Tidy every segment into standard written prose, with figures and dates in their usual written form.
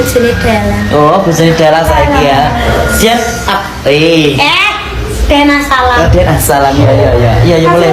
bojone dalan. Oh, bojone dalan saiki ya. Siap. Dena salam. Dena salam ya ya ya. Iya ya mulai.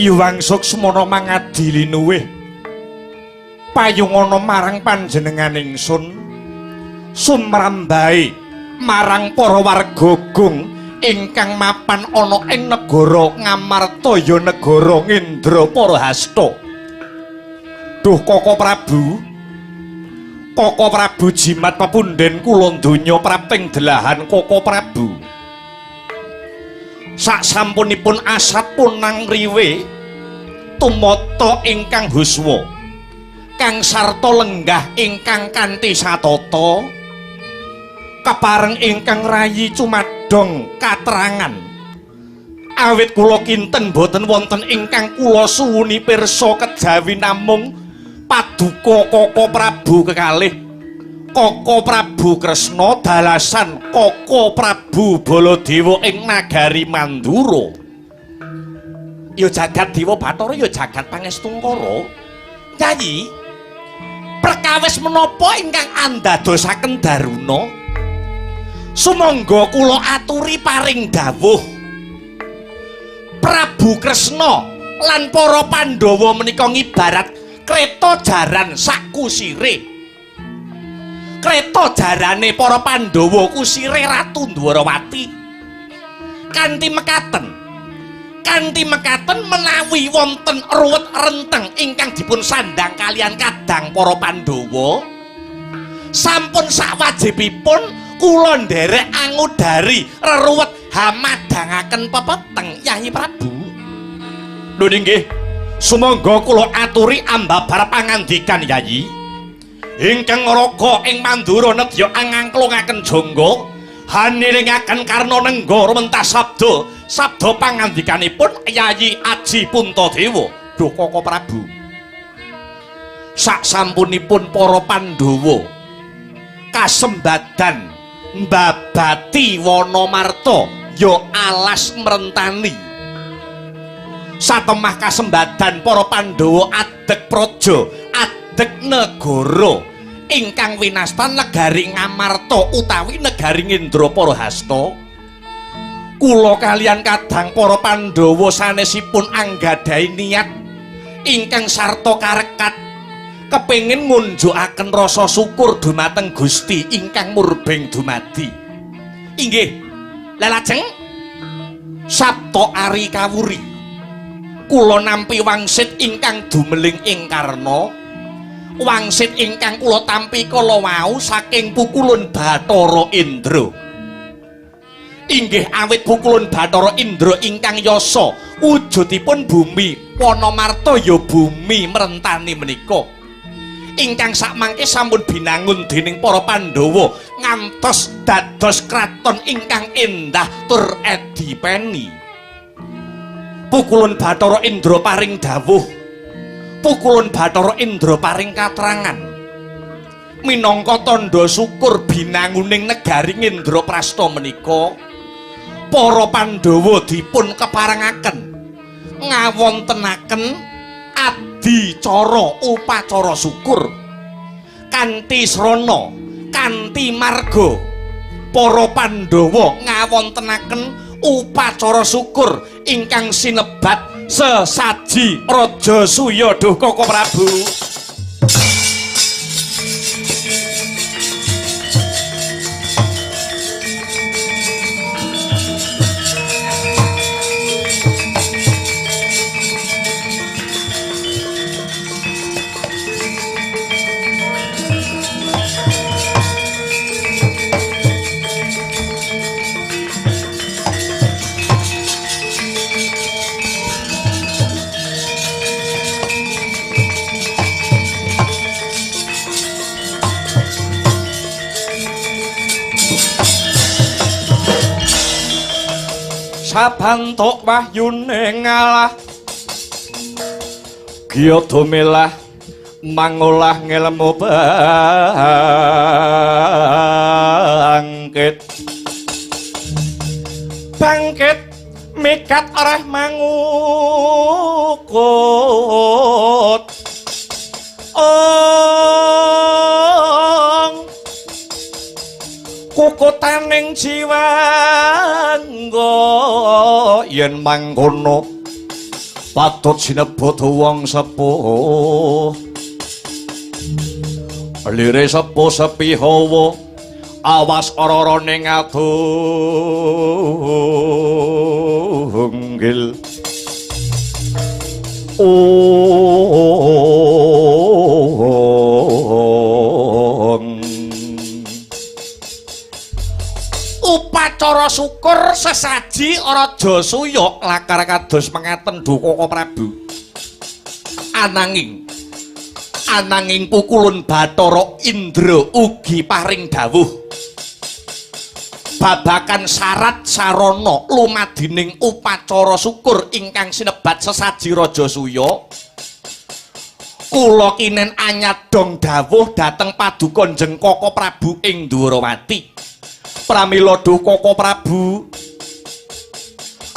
Iwang Suksmana mangadili nuwih payungana marang panjenengan ingsun sumrambahe marang para warga Gung ingkang mapan ana ing negara Ngamartaya negara Ngendraparahasta. Duh Koko Prabu jimat pepundhen kula donya prapting delahan Koko Prabu. Saksampunipun asat punang riwe tumata ingkang huswa kang sarta lenggah ingkang kanthi satata kepareng ingkang rayi cumadong katerangan awit kula kinten boten wonten ingkang kula suwuni pirsa kejawi namung paduka Koko Prabu kekalih Koko Prabu Kresna dalasan Koko Prabu Baladewa ing nagari Mandura. Ya jagat Dewa Bathara ya jagat Pangestungkara. Nyayi, perkawis menapa ingkang andadosaken Daruna? Sumangga kula aturi paring dawuh. Prabu Kresna lan para Pandhawa menika ngibarat kreta jaran sakusire. Kreta jarane para Pandhawa kusire Ratu Dwarawati. Kanthi mekaten menawi wonten ruwet renteng ingkang dipun sandang kalian kadang para Pandhawa, sampun sawajibipun kula nderek angudari reruwet hamadangaken pepeteng Yayi Prabu. Lho nggih, sumangga kula aturi ambabar pangandikan Yayi. Ingkang raga ing Mandura nedya angangklungaken jangga haniringaken Karna Nenggara mentas sabda pangandikanipun Yayi Aji Puntadewa. Duh Koko Prabu, sak sampunipun para Pandhawa kasembadan mbabati Wanamarta ya alas mrentani. Satemah kasembadan para Pandhawa adeg praja, adeg negara ingkang winastan negari Ngamarta utawi negari Ngendraparahasta. Kula kaliyan kadang para Pandhawa sanesipun anggadhahi niat ingkang sarta karekat kepengin ngunjukaken rasa syukur dumateng Gusti ingkang murbeng dumadi. Inggih, lelajeng sabta ari kawuri kula nampi wangsit ingkang dumeling ing Karna. Wangsit ingkang kula tampi kala wau saking pukulun Bathara Indra. Inggih awit pukulun Bathara Indra ingkang yasa wujudipun bumi Wanamarta ya bumi mrentani menika. Ingkang sakmangke sampun binangun dening para Pandhawa ngantos dados kraton ingkang endah tur edipeni. Pukulun Bathara Indra paring dawuh, pukulun Bathara Indra paring katrangan minangka tandha syukur binanguning negari Ngendraprasta menika para Pandhawa dipun keparengaken ngawontenaken adicara upacara syukur kanthi srana kanthi marga. Para Pandhawa ngawontenaken upacara syukur ingkang sinebat sesaji Rajasuya. Duh Koko Prabu, sabantuk wahyune ngalah gyada melah mangolah ngelmu bangkit mikat arah mangukut kukutaning jiwangga yen mangkono patut sinebut wong sepuh. Lire sepuh sepi hawa awas ora ning atunggil. Upacara syukur sesaji Rajasuya lakar kados mengaten Duh Koko Prabu. Ananging pukulun Bathara Indra ugi paring dawuh babakan syarat sarana lumadining upacara syukur ingkang sinebat sesaji Rajasuya. Kula kinen anyadong dawuh dhateng paduka Njeng Koko Prabu ing Dwarawati. Pramila Duh Koko Prabu,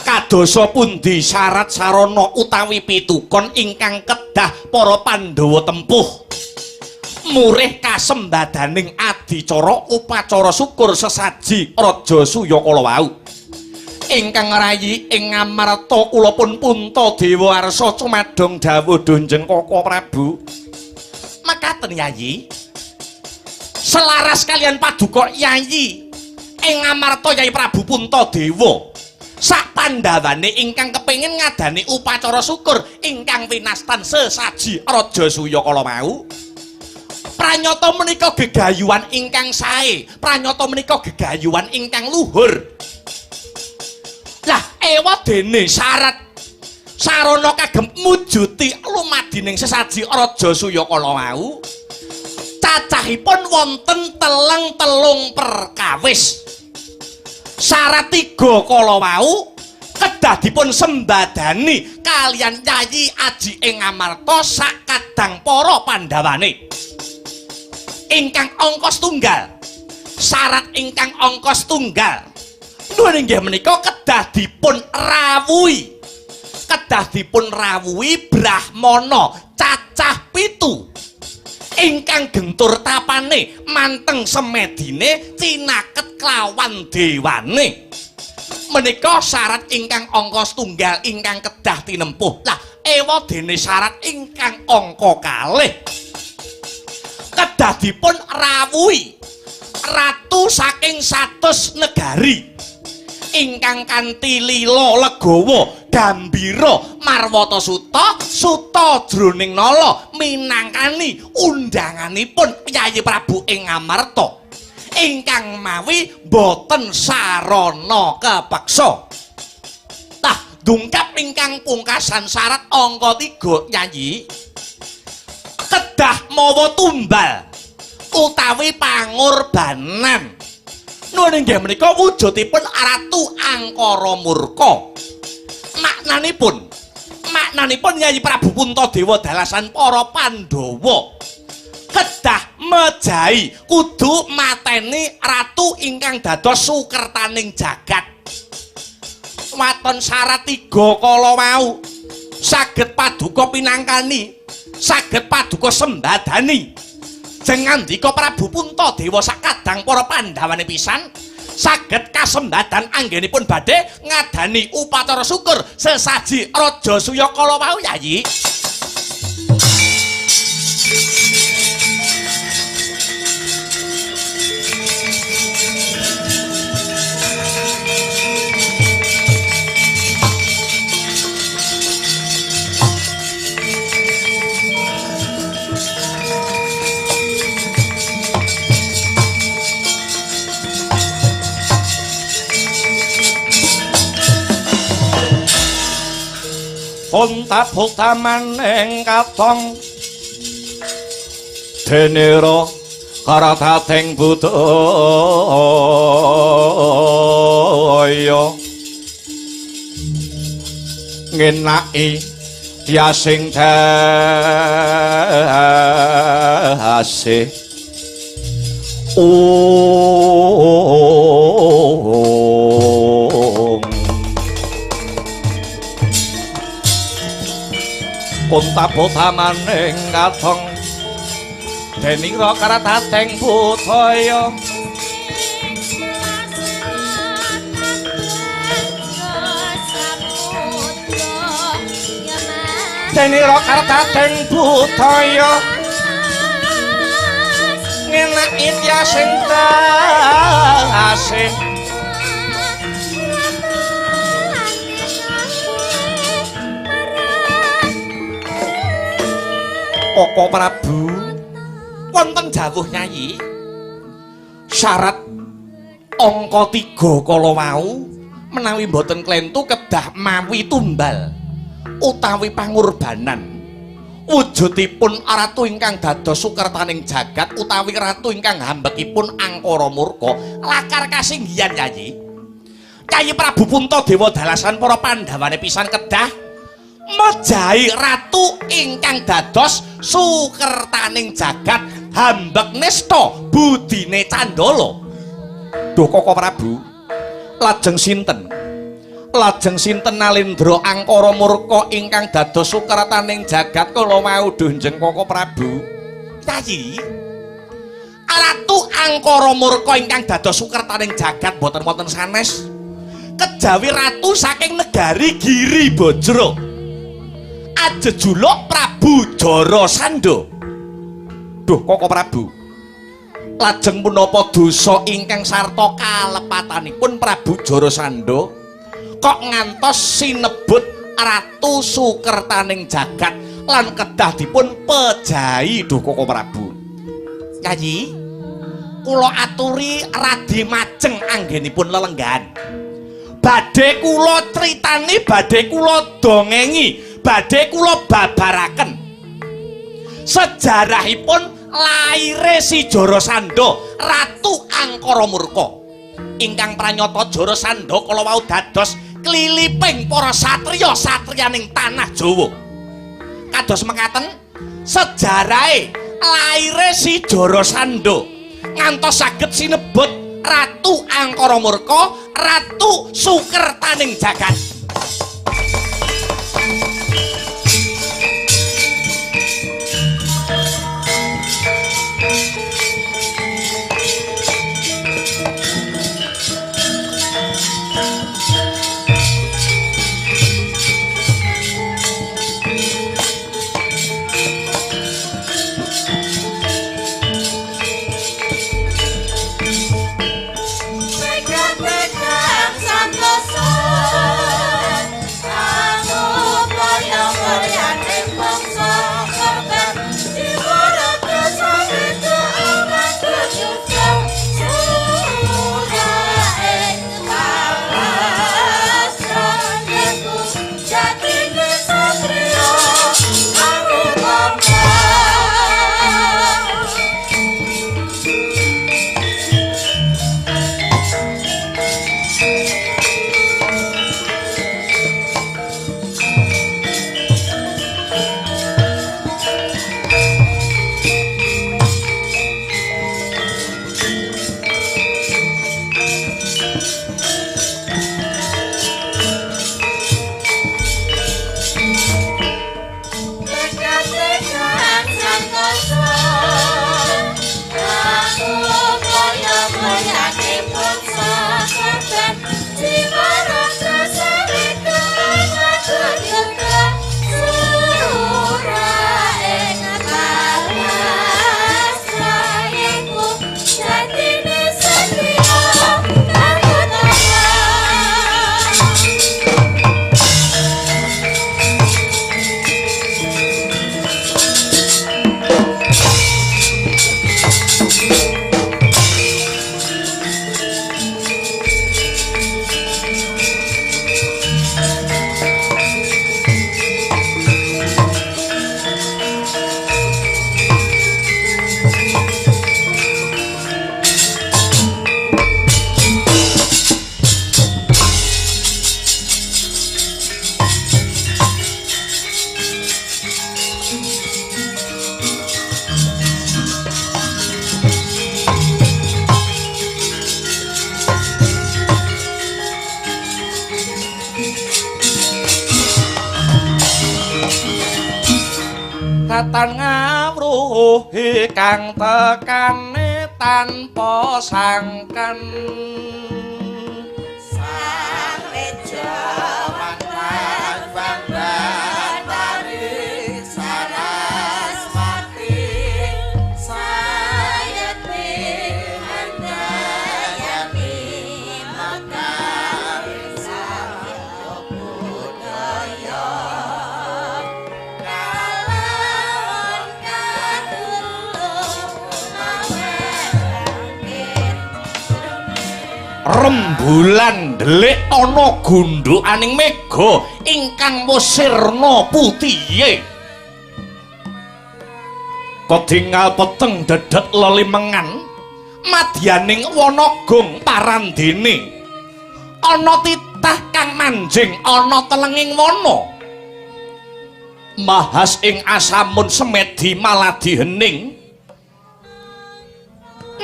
kadosa pundi syarat sarana utawi pitukon ingkang kedah para Pandhawa tempuh murih kasembadaning adicara upacara syukur sesaji Rajasuya kala wau ingkang rayi ing Ngamarta kula pun Puntadewa arsa cumadong dawuh Njeng Koko Prabu. Mekaten Yayi, selaras kalian paduka Yayi ing Ngamarta Yai Prabu Puntadewa sak Pandhawane ingkang kepengin ngadani upacara syukur ingkang winastan sesaji Rajasuya kala mau. Pranyata menika gegayuhan ingkang sae, pranyata menika gegayuhan ingkang luhur. Lah ewadene syarat sarana kagem mujuti lumadining sesaji Rajasuya kala mau cacahipun wonten telung perkawis. syarat 3 kala wau kedah dipun sembadani kalian Yayi Aji ing Amarta sak kadang para Pandhawane ingkang angka setunggal. Syarat ingkang angka setunggal nuwun inggih menika kedah dipun rawuhi. Kedah dipun rawuhi Brahmana cacah 7 ingkang gentur tapane manteng semedine cinaket klawan dewane. Menika syarat ingkang angka setunggal ingkang kedah tinempuh. Lah ewa dene syarat ingkang angka kalih kedah dipun rawuhi ratu saking 100 negari ingkang kanthi lila legawa gambira marwata suta suta jroning nala minangkani undanganipun Yayi Prabu ing Amarta ingkang mawi boten sarana kepeksa. Tah dungkap ingkang pungkasan syarat angka 3 Yayi kedah mawa tumbal utawi pangorbanan. Nuwun inggih menika wujudipun Ratu Angkara Murka. Maknanipun Yayi Prabu Puntadewa dalasan para Pandhawa kedah mejahi kudu mateni ratu ingkang dados sukertaning jagat. Waton syarat 3 kala wau saged paduka pinangkani, saged paduka sembadani. Jengandika Prabu Puntadewa sakadang para Pandhawane pisan saged kasembadan anggenipun badhe ngadani upacara syukur sesaji Raja Suya kala wau Yayi. Unta-unta maneng katong denira karatating budaya ngenaki yasing dase Unta-unta maning katong denira karatating budaya denira karatating budaya ngenaki yasing dase Koko Prabu wonten dawuh Yayi syarat angka 3 kala wau menawi boten klentu kedah mawi tumbal utawi pangorbanan wujudipun ratu ingkang dados sukertaning jagat utawi ratu ingkang hambekipun Angkara Murka lakar kasinggihan Yayi. Yayi Prabu Puntadewa dalasan para Pandhawane pisan kedah mejahi ratu ingkang dados sukertaning jagat hambek nista budine Candala. Duh Koko Prabu, lajeng sinten? Lajeng sinten Nalendra Angkara Murka ingkang dados sukertaning jagat kala wau Dunjeng Koko Prabu? Yayi, Ratu Angkara Murka ingkang dados sukertaning jagat boten wonten sanes. Kejawi ratu saking negari Giri Bajra. Ajejuluk Prabu Jarasandha. Duh Koko Prabu, lajeng punapa dosa ingkang sarta kalepatanipun Prabu Jarasandha kok ngantos sinebut ratu sukertaning jagat lan kedah dipun pejahi Duh Koko Prabu? Yayi, kula aturi radi majeng anggenipun lelenggahan. Badhe kula critani, badhe kula dongengi, badhe kula babaraken sejarahipun laire si Jarasandha Ratu Angkara Murka. ingkang pranyata Jara Sandha kala wau dados kliliping para satriya-satriyaning tanah Jawa. Kados mekaten sejarahe laire si Jara Sandha ngantos saged sinebut Ratu Angkara Murka, Ratu Sukertaning Jagat. Katan ngawruhi kang tekane tanpa sangkan sang reja mantan bandari saraswati sayati handayani makari sabya budaya rembulan delik ana gundukaning mega ingkang musirna putihe ketingal peteng dedet lelimengan madyaning wanagong parandene ana titah kang manjing ana telenging wana mahas ing asamun semedi maladi hening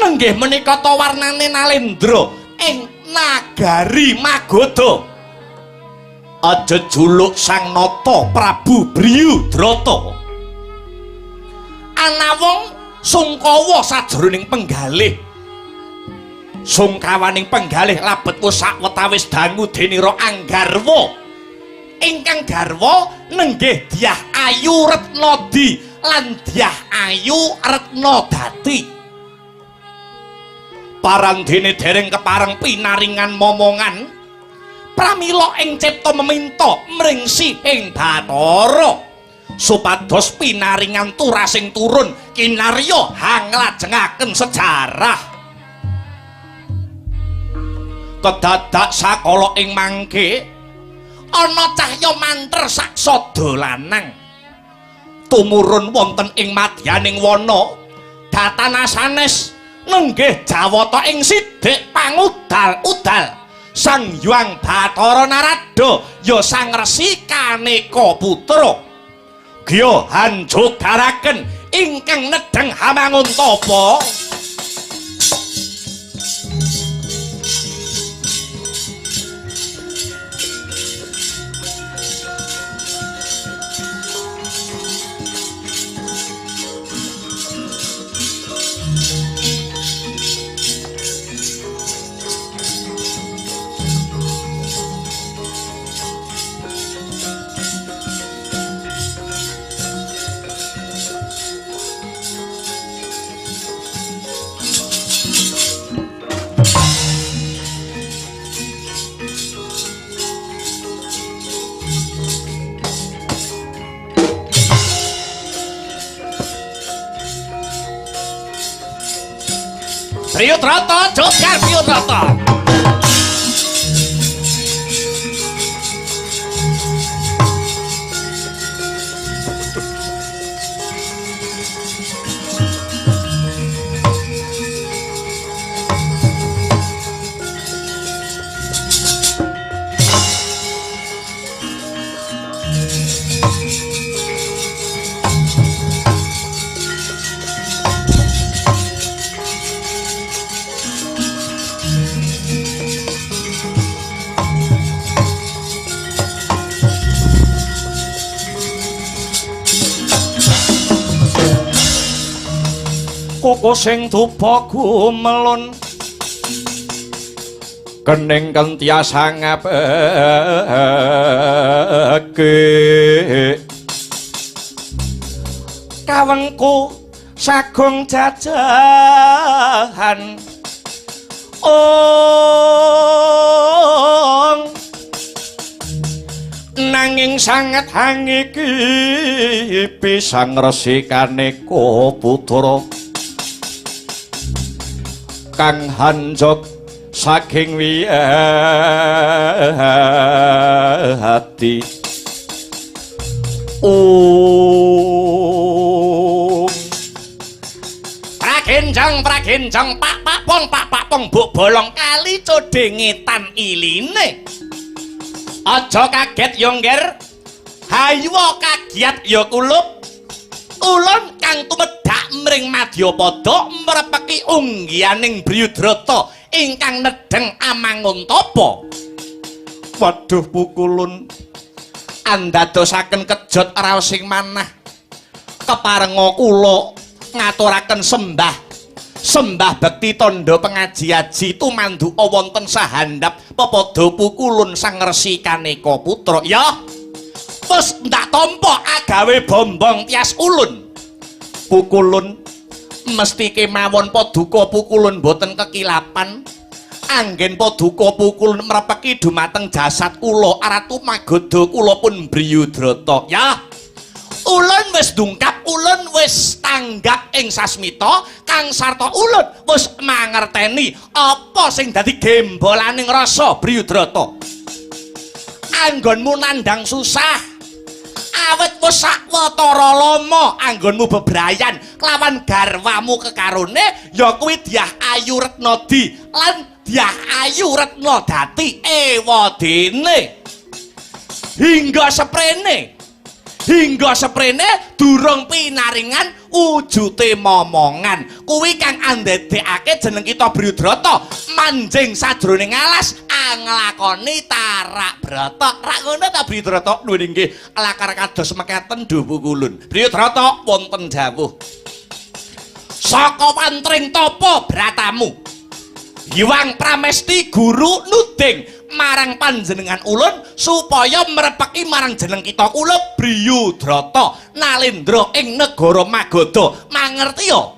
nenggih menika ta warnane Nalendra ing nagari Magoda aja juluk Sang Nata Prabu Briyudrata ana wong sungkawa sajroning penggalih sungkawaning penggalih labet sawetawis dangu denira Anggarwa ingkang garwa nenggih Dyah Ayu Retnadi lan Dyah Ayu Retnadati parandene dereng kepareng pinaringan momongan pramila ing cipta meminta mringsi ing Bathara supados pinaringan turasing turun kinarya hanglajengaken sejarah kedadak sakala ing mangke ana cahya manter saksada lanang tumurun wonten ing madyaning wana datana sanes nenggih jawata ing sidik pangudal-udal Sang Hyang Bathara Narada ya Sang Resi Kaneka Putra Gya hanjogaraken ingkang nedheng Hamangantapa Priyudrata jogar Priyudrata Koko sing tupa gumelun kening kentiasa ngabeke kawengku sagung jajahan nanging sanget hangiki pisang Resi Kaneka Putra kang hanjog saking wiyati pragenjang pak pong buk bolong kali codengetan iline aja kaget yo ngger haywa kagiat yo kulup ulun kang tumedhak mring Madyapada mrepeki unggianing Bryudrata ingkang nedheng Amangantapa. Waduh pukulun andadosaken kejot raosing manah keparenga kula ngaturaken sembah bekti tandha pengaji-aji tumanduka wonten sahandap pepada pukulun Sang Resi Kaneka Putra ya wis ndak tampa agawe bombong tias ulun pukulun mesti kemawon paduka pukulun boten kekilapan anggen paduka pukulun mrepeki dumateng jasad kula aratu magoda kula pun Bryudrata ya ulun wis dungkap ulun wis tanggap ing sasmita kang sarta ulun wis mangerteni apa sing dadi gembolaning rasa Bryudrata anggonmu nandhang susah awet wis sakwatara lama anggonmu bebrayan kelawan garwamu kekarone ya kuwi Dyah Ayu Retnadi lan Dyah Ayu Retnadati ewadene hingga seprene durung pinaringan wujute momongan kuwi kang andadekake jeneng kita Bryudrata manjing sajroning alas anglakoni tarak brata rak ngono ta Bryudrata lho nggih lakar kados mekaten dhuh pukulun Bryudrata wonten dawuh saka wantring tapa bratamu Hyang Pramesti guru nuding marang panjenengan ulun supaya mrepeki marang jeneng kita kula Bryudrata nalendra ing negara Magadha mangerti ya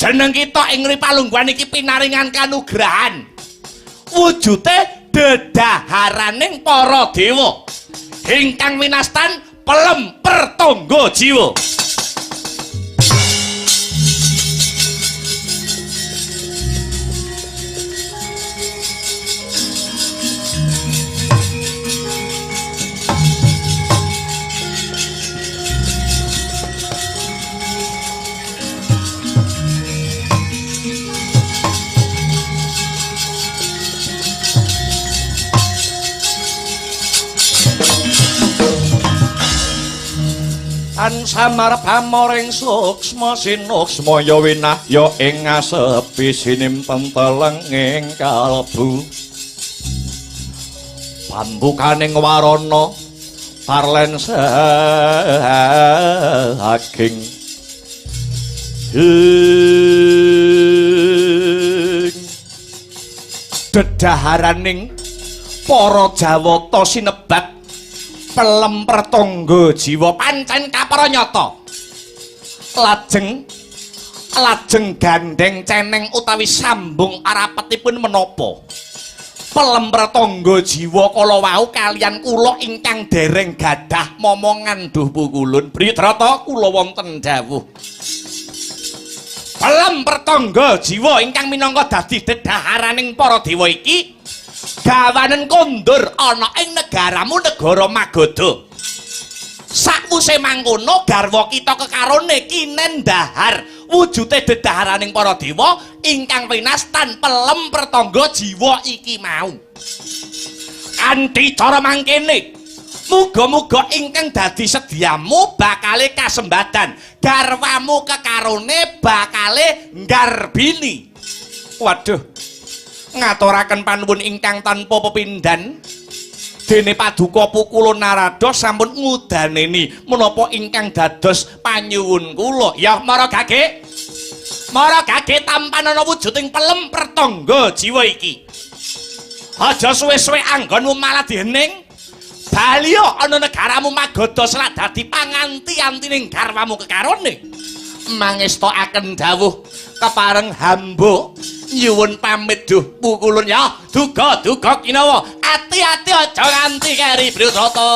jeneng kita ing Ripalungguhan iki pinaringan kanugrahan wujute dedaharaning para dewa ingkang winastan pelem pertangga jiwa Ansamar pamoring suksma sinuksma ya winah ya ing ngasepi sinimpen telenging kalbu pambukaning warana parlen saking dedaharaning para jawata sinebat pelem pertangga jiwa pancen kapranyata lajeng gandeng ceneng utawi sambung arapetipun menapa pelem pertangga jiwa kala wau kalian kula ingkang dereng gadah momongan duh pukulun Britrata kula wonten dawuh pelem pertangga jiwa ingkang minangka dadi dedaharaning para dewa iki gawanen kondur ana ing negaramu negara Magadha. Sakwise mangkono garwa kita kekarone kinendahar wujude dedaharaning para dewa ingkang winastan pelem pertangga jiwa iki mau. Kanthi cara mangkene muga-muga ingkang dadi sediamu bakale kasembadan garwamu kekarone bakale nggarbini. Waduh ngaturaken panuwun ingkang tanpa pepindhan dene paduka Pukulun Narada sampun ngudaneni menapa ingkang dados panyuwun kula ya mara gage tampan ana wujuding pelem pertangga jiwa iki aja suwe-suwe anggonmu malah diening bali ana negaramu Magadha selak dadi panganti-antining garwamu kekarone mangestokaken dawuh kepareng hamba nyuwun pamit duh Pukulun ya duga-duga kinawa ati-ati aja nganti keri Britrata.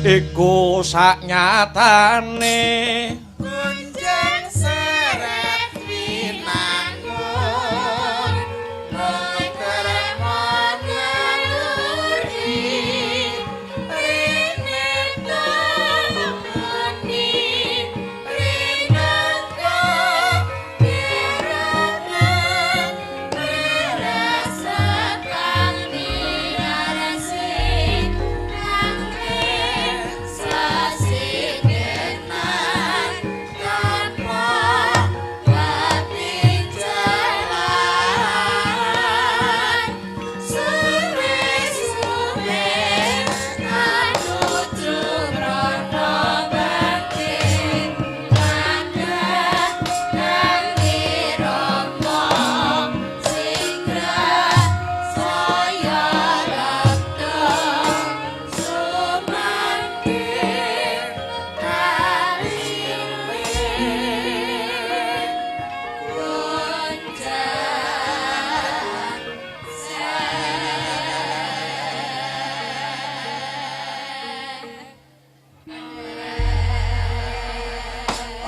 iku saknyatane kunjang seret winangun mengkeremon naluri rineta muni rinata kirana merasa kang diarasi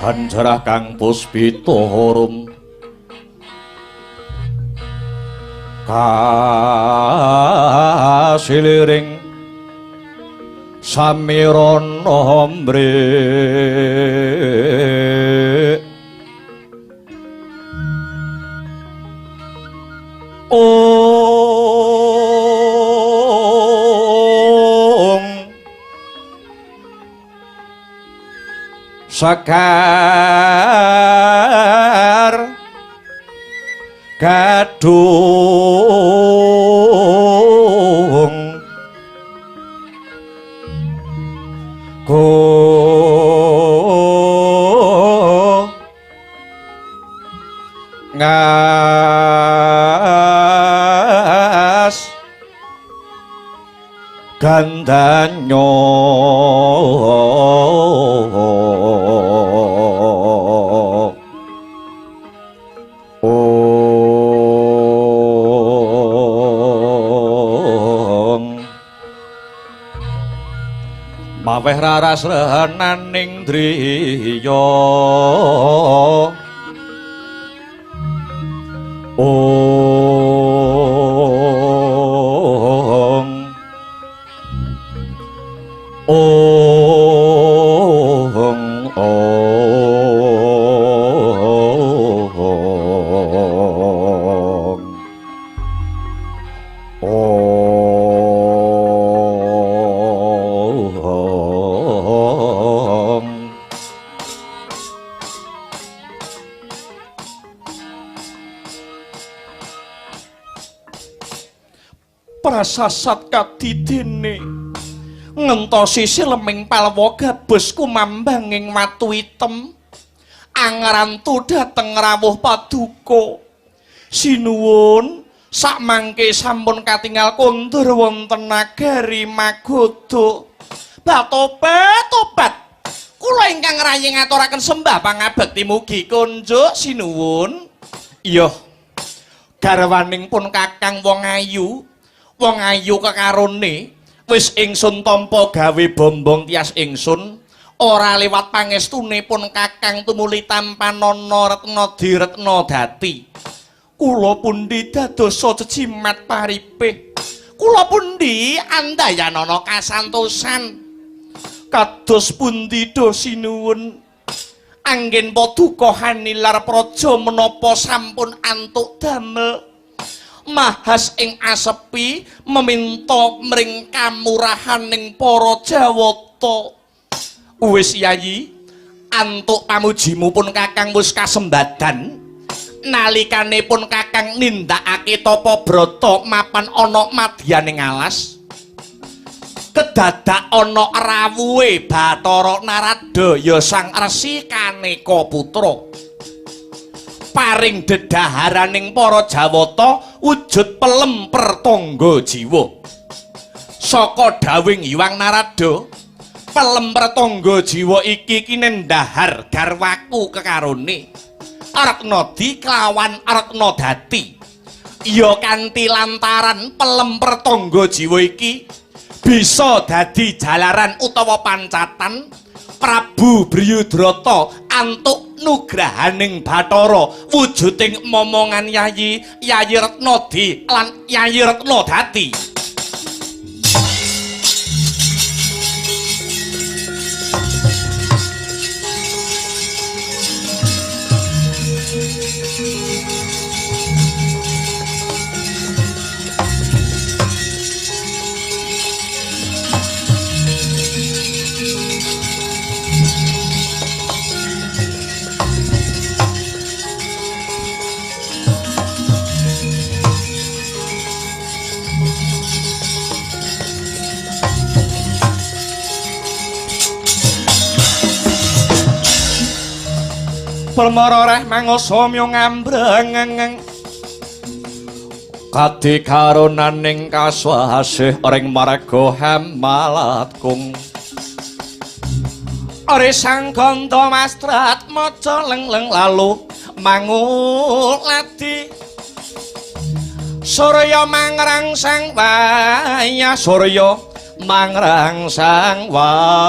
Hanjarah kang puspita harum kasiliring samirana mrih Sekar gadung ngas gandanyo maweh raras renaning driya prasasat kadidene ngentosi sileming palwa gabus kumambanging watu item angrantu dhateng rawuh paduka sinuwun sakmangke sampun katingal kondur wonten nagari Magoda tobat kula ingkang rayi ngaturaken sembah pangabekti mugi konjuk sinuwun iya garwaning pun kakang wong ayu kekarone wis ingsun tampa gawe bombong tias ingsun ora liwat pangestune pun kakang tumuli tampanana Retnadi Retnodati kula pundi dadosa cecimat paripih kula pundi andayanana kasantosan kados pundi do sinuwun anggen paduka hanilar praja menapa sampun antuk damel mahas ing asepi meminta mring kamurahaning para Jawata wis yayi antuk pamujimu pun kakang wis kasembadan nalikane pun kakang nindakake tapa brata mapan ana madyaning alas kedadak ana rawuhe Bathara Narada ya sang Resi Kaneka putra paring dedaharaning para Jawata wujud pelem pertangga jiwa saka dawing Hyang Narada pelem pertangga jiwa iki kinendahar garwaku kekarone Retnadi kelawan Retnodati ya kanthi lantaran pelem pertangga jiwa iki bisa dadi jalaran utawa pancatan Prabu Bryudrata antuk nugrahaning Bathara wujuding momongan Yayi Retnadi lan Yayi Retnodati Pelmaroreh mangasa ngambreng kadikaronaning kaswasih ring marga Hemalatkum Ore sang ganda mastrat maca lengleng lalu mangulati Surya mangrangsang waya Surya mangrangsang waya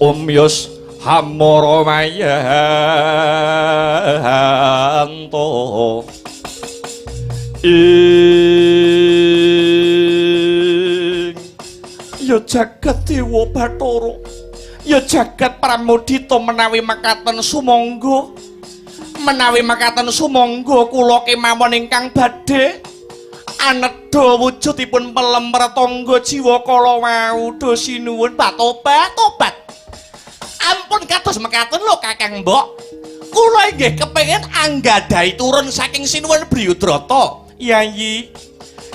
Yus Hamoramayanto ya jagat dewa Bathara ya jagat pramodita menawi makaten sumangga kula kemawon ingkang badhe anedha wujudipun pelem pratangga jiwa kala wau dosi nuwun tobat ampun kados mekaten lho Kakang Mbok kula inggih kepengin anggadhahi turun saking Sinuwun Briyudrata Yayi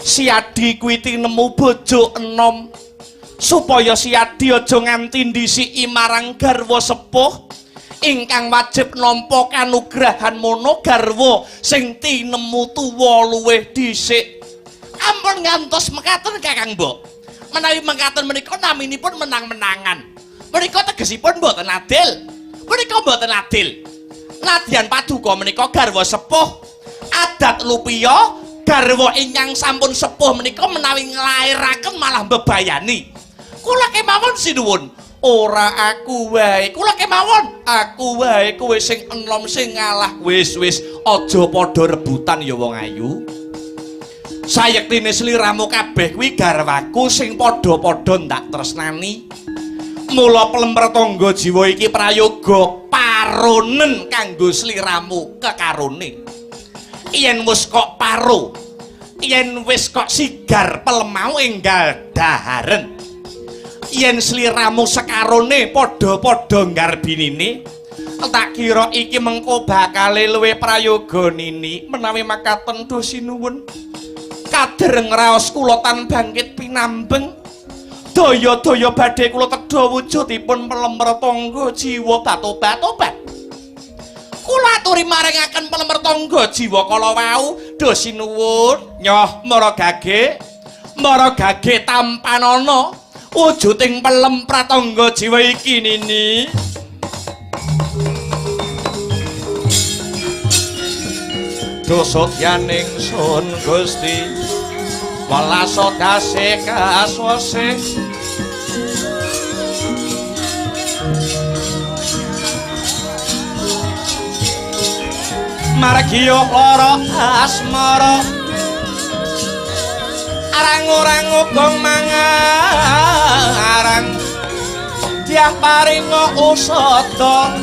si Adi kuwi tinemu bojo enom supaya si Adi aja nganti ndisiki marang garwa sepuh ingkang wajib nampa kanugrahan mono garwa sing tinemu tuwa luwih dhisik. Ampun ngantos mekaten Kakang Mbok. Menawi mekaten menika naminipun menang-menangan. Menika tegesipun mboten adil. Menika mboten adil. Nadyan paduka menika garwa sepuh adat lupiya garwa ingkang sampun sepuh menika menawi nglairaken malah mbebayani. Kula kemawon sinuwun, ora aku wae. Kula kemawon, aku wae kowe sing enom sing ngalah. Wis aja padha rebutan ya wong ayu. Sayektine sliramu kabeh kuwi garwaku sing padha-padha ndak tresnani. Mula pelempertangga jiwa iki prayoga paronen kanggo sliramu kekarone. Yen wis kok paro, yen wis kok sigar pelemau enggal daharen. Yen sliramu sekarone padha-padha ngarbinine, tak kira iki mengko bakale luwih prayoga nini menawi makaten dosi nuwun. Kadereng raos kula tan bangkit pinambeng. Daya-daya badhe kula tedha wujudipun pelempertangga jiwa tobat. Kula aturi maringaken pelempertangga jiwa kala wau dosi nuwun nyoh maragage tampanana wujuding pelem pratangga jiwa iki nini. Dosotyaning sun Gusti walasa dase kaswase margiya lara asmara arang-urang ugong mangarang diah paringa usada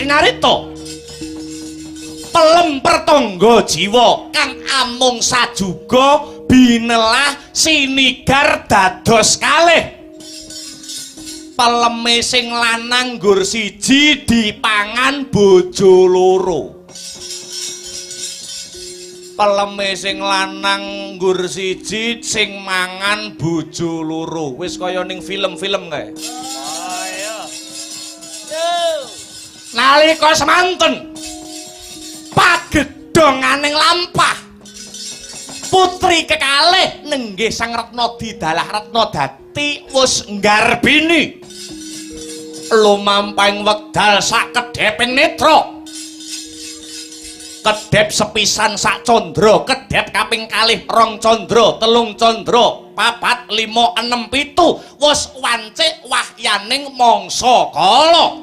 Narito pelem pertangga jiwa kang amung sajuga binelah sinigar dados kalih peleme sing lanang nggur siji dipangan bojo loro peleme sing lanang nggur siji sing mangan bojo loro wis kaya ning film-film kae. Nalika semanten pagedonganing lampah putri kekalih nenggih Sang Retna Didalah Retna Dati wis nggarbini lumampahing wekdal sakedheping netra kedep sepisan sak condro, kedep kaping kalih rong condro, telung condro, papat limo enem pitu, wis wancik wahyaning mangsa kala.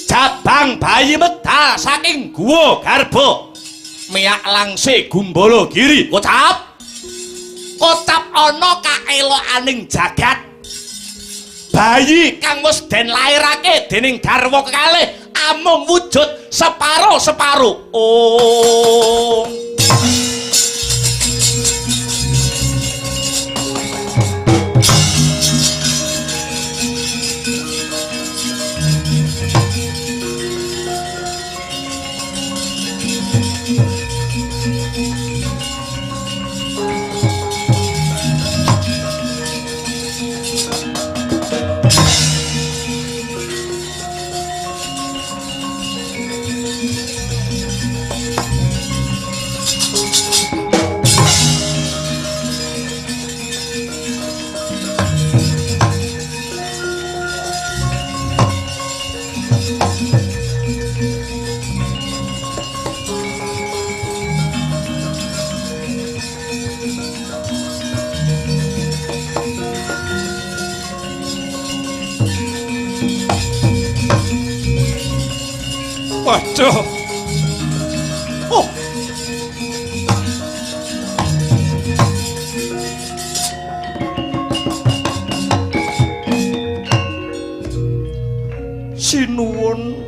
Jabang bayi medal saking guwa garba, miyak langse gumbala giri, kocap ana kaelokaning jagat. Bayi kang wis den lairake dening garwa kekalih amung wujud separo-separo. Oh. Waduh. Oh. Sinuwun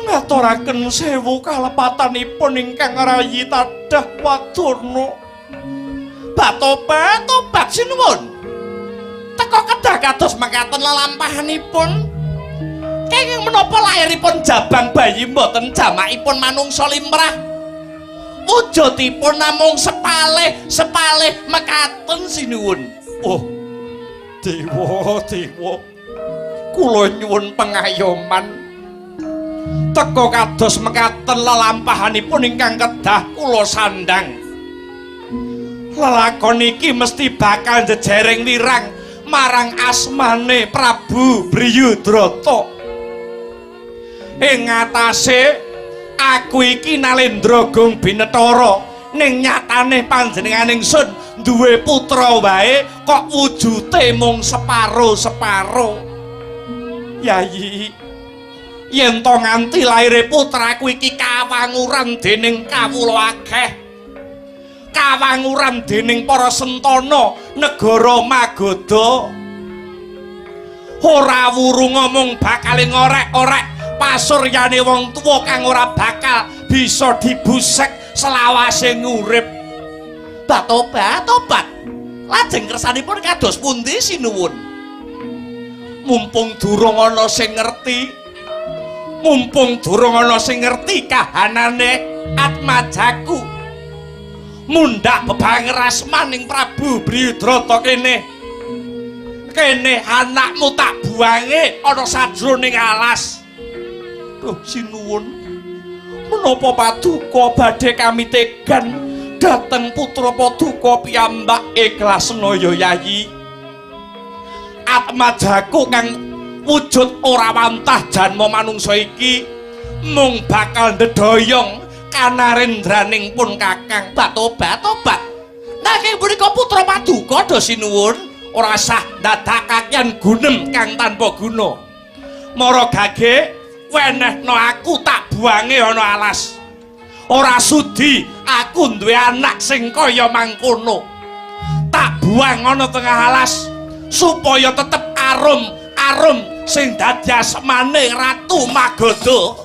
ngaturaken sewu kalepatanipun ingkang rayi tadah wadana. Tobat sinuwun. Teka kedah kados mekaten lelampahanipun. Kenging menapa lairipun jabang bayi mboten jamakipun manungsa limrah. Wujudipun namung sepalih mekaten sinuwun. Oh, dewa. Kula nyuwun pengayoman. Teka kados mekaten lelampahanipun ingkang kedah kula sandhang. Lelakon iki mesti bakal jejereng wirang marang asmane Prabu Briyudrata. Ing ngatasé aku iki Nalendra Gong Binetara ning nyatane panjenengan ingsun duwe putra wae kok wujute mung separo-separo. Yayi, yen to nganti laire putraku iki kawanguran dening kawula akeh, kawanguran dening para sentana negara Magadha, ora wuru ngomong bakal ngorek-orek pasuryane wong tuwa kang ora bakal bisa dibusek selawase ngurip. Tobat. Lajeng kersanipun kados pundi sinuwun? Mumpung durung ana sing ngerti kahanane Atmajaku. Mundhak bebangrasmaning Prabu Briyudrata kene anakmu tak buange ana sajroning alas. Duh sinuwun, menapa paduka badhe kami tegan dhateng putra paduka piyambak ikhlas naya Yayi. Atmajaku kang wujud ora wantah janma manungsa iki mung bakal ndedoyong kanarendraning pun kakang. Tobat. Nanging punika putra paduka do sinuwun ora sah ndadakaken gunem kang tanpa guna. Mara gage wenehno aku tak buange ana alas. Ora sudi aku duwe anak sing kaya mangkono. Tak buang ana tengah alas supaya tetep arum sing dadi asmane Ratu Magadha.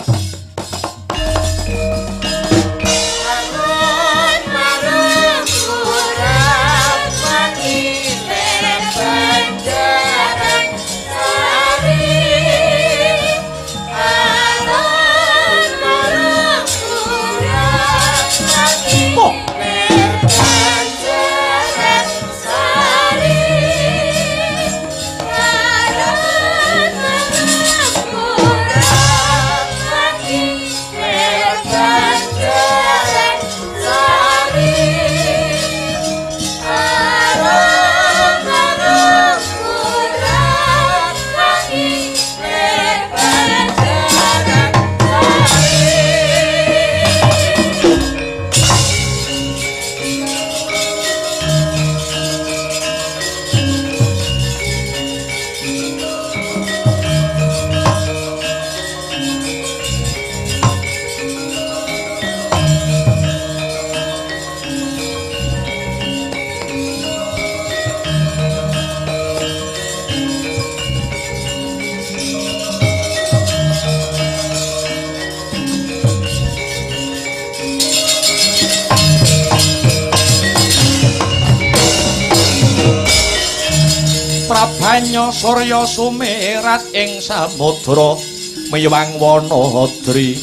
banyo surya sumerat ing samudra miwang Wanadri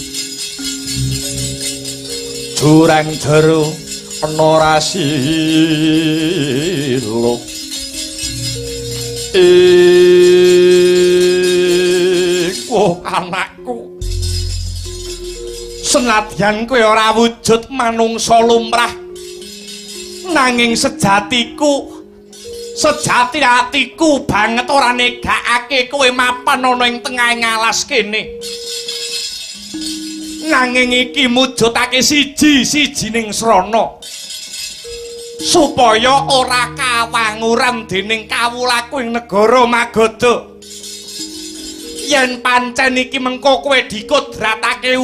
jurang jero ana rasiluk iku anakku senadyan kowe ora wujud manungsa lumrah nanging sejati atiku banget ora negakake kowe mapan ana ing tengahing alas kene nanging iki mujudake siji-sijining srana supaya ora kawanguran dening kawulaku ing negara Magadha yen pancen iki mengko kowe dikodratake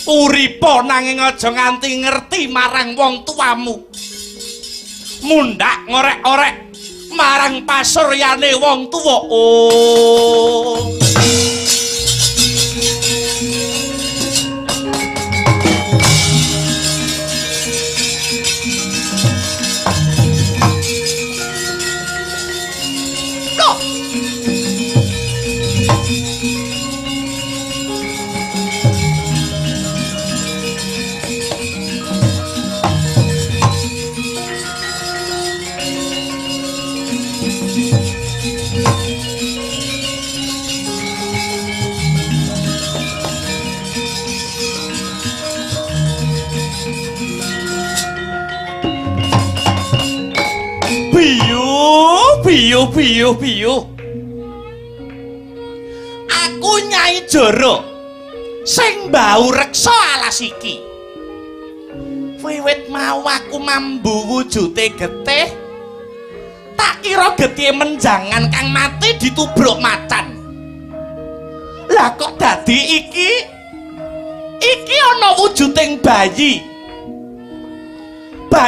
uripa nanging aja nganti ngerti marang wong tuamu mundak ngorek-orek marang pasuryane wong tuwa Biyu aku Nyai Jara sing mbau reksa alas iki wiwit mau aku mambu wujute getih tak kira getih menjangan kang mati ditubruk macan lah kok dadi iki ana wujuding bayi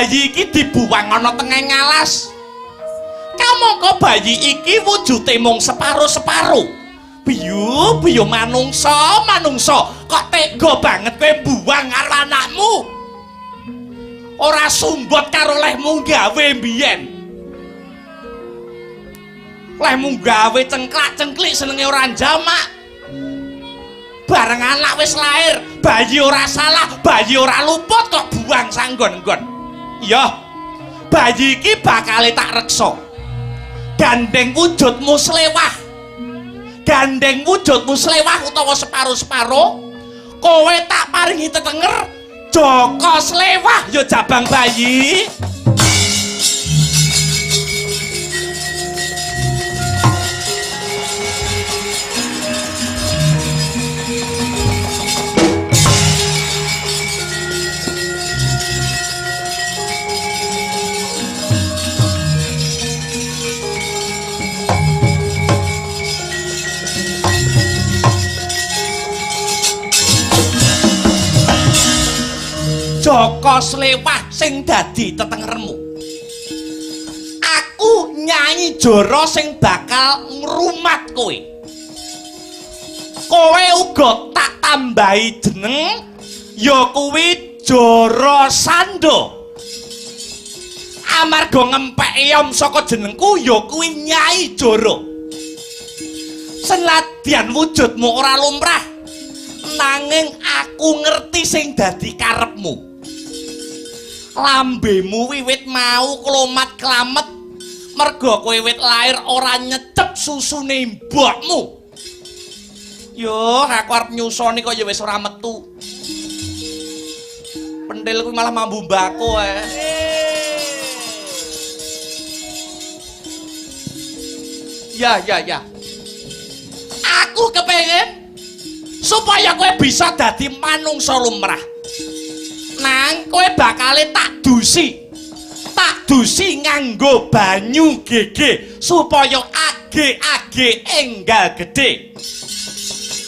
iki dibuang ana tengah alas kamangka bayi iki wujute mung separo-separo biyu manungsa kok tega banget kowe buang karo anakmu ora sumbot karo lehmu gawe mbiyen lehmu gawe cengklak-cengklik senenge ora jamak bareng anak wis lair bayi ora salah bayi ora luput kok buang sanggon-nggon iya bayi iki bakal tak reksa gandeng wujudmu slewah utawa separo-separo kowe tak paringi tetenger Joko slewah ya jabang bayi Joko slewah sing dadi tetengermu aku Nyai Jara sing bakal ngrumat kowe uga tak tambahi jeneng ya kuwi Jara Sando amarga ngempek eyom saka jenengku ya kuwi Nyai Jara senadyan wujudmu ora lumrah nanging aku ngerti sing dadi karepmu lambemu wiwit mau klomat klamet merga kowe wiwit lair ora nyecep susune mbokmu yo aku arep nyusoni kok ya wis ora metu pendel kuwi malah mambu mbako ya aku kepengin supaya kowe bisa dadi manungsa lumrah nang kowe bakale tak dusi nganggo banyu gege supaya age enggal gede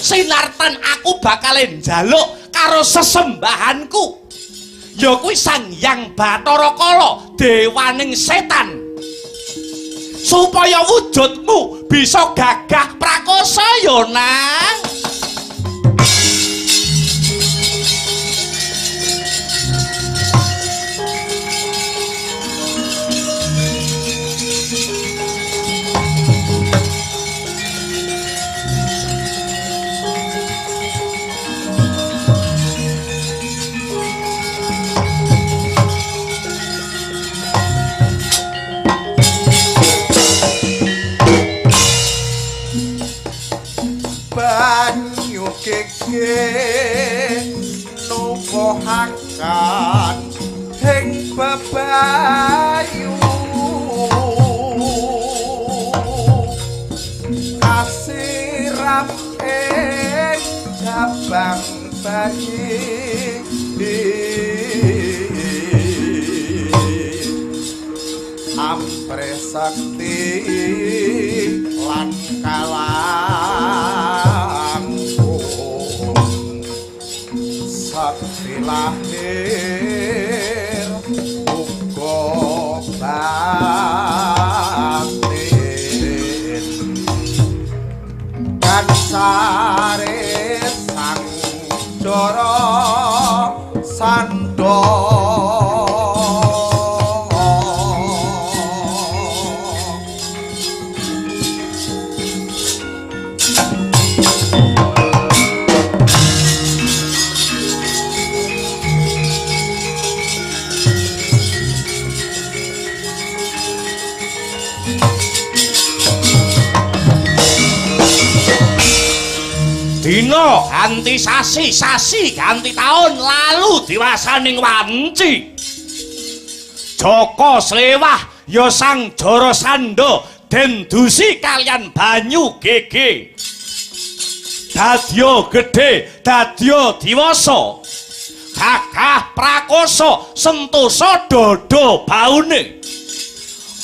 sinartan aku bakale njaluk karo sesembahanku ya kuwi Sang Hyang Bathara Kala dewaning setan supaya wujudmu bisa gagah prakosa ya nang banyu gege nuwuhaken ing bebayu kasiram ing jabang bayi ampre sakti lan kalangkung sakti lahir uga batin kancare sang dara sandha Dina ganti sasi, sasi ganti taun, lalu diwasaning wanci. Joko Slewah ya sang Jarasandha den dusi kalian banyu gege. Dadya gedhe, dadya diwasa. Gagah prakoso, sentosa dada baune.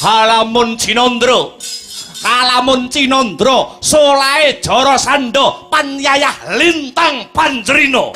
Halamun Cinandra kalamun Cinandra solahe Jarasandha panyayah lintang panjrina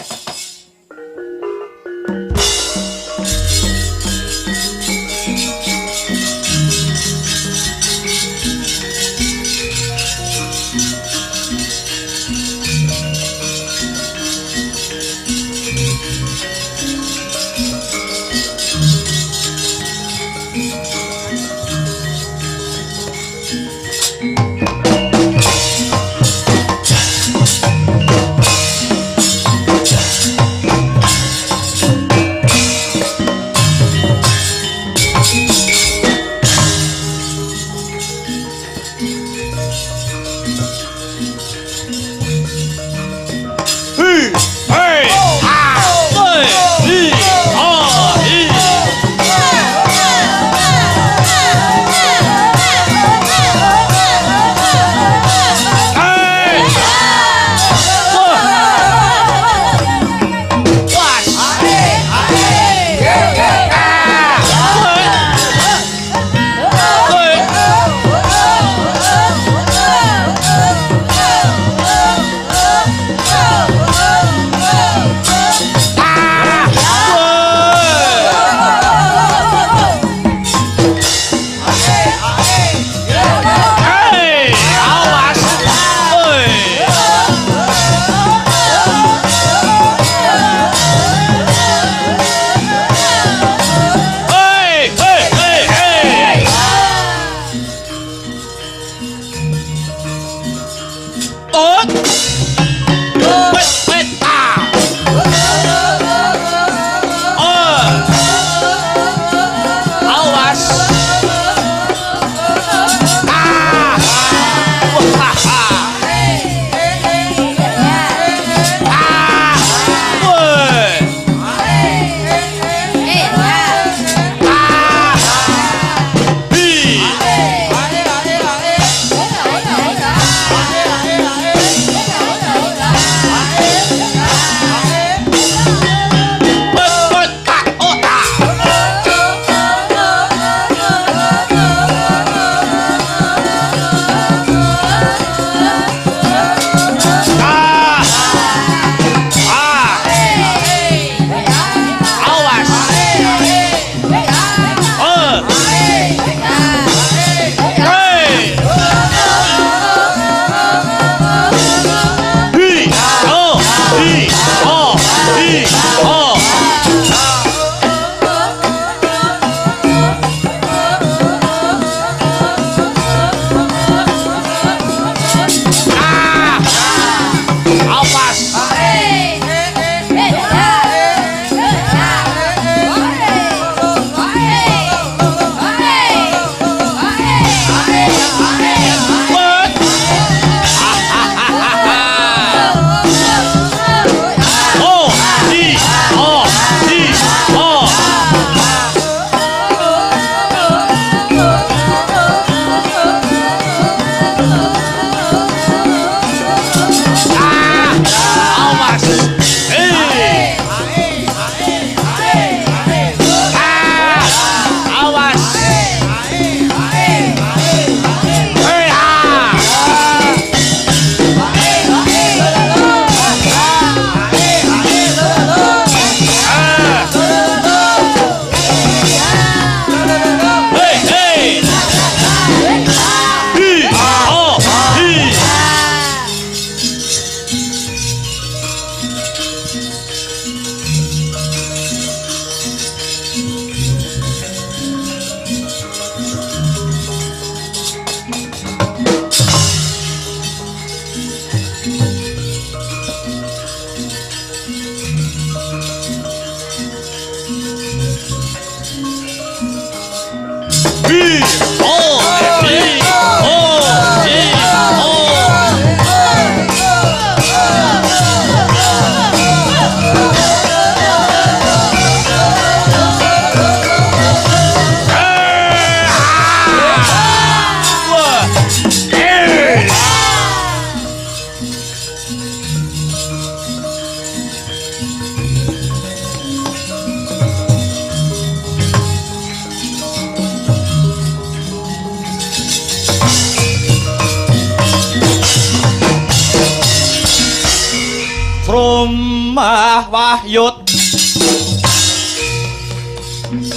Rumah wahyut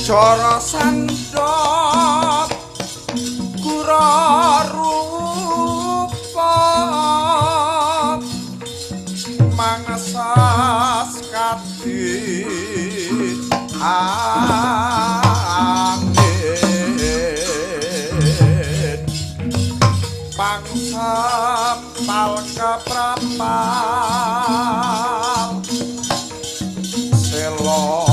Coro sandop Kura rupa Mangasas kati angin Pangsam palka prapal Selo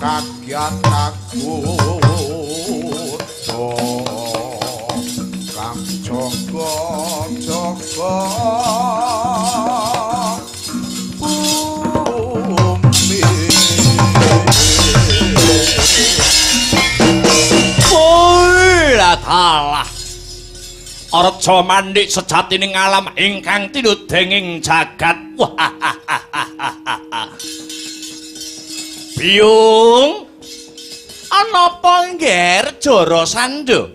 kagiat kakuto kang jogo-jogo bumi Dalah Arja mandik sejatining alam ingkang tinudenging jagat Biyung anapa ngger Jara Sandha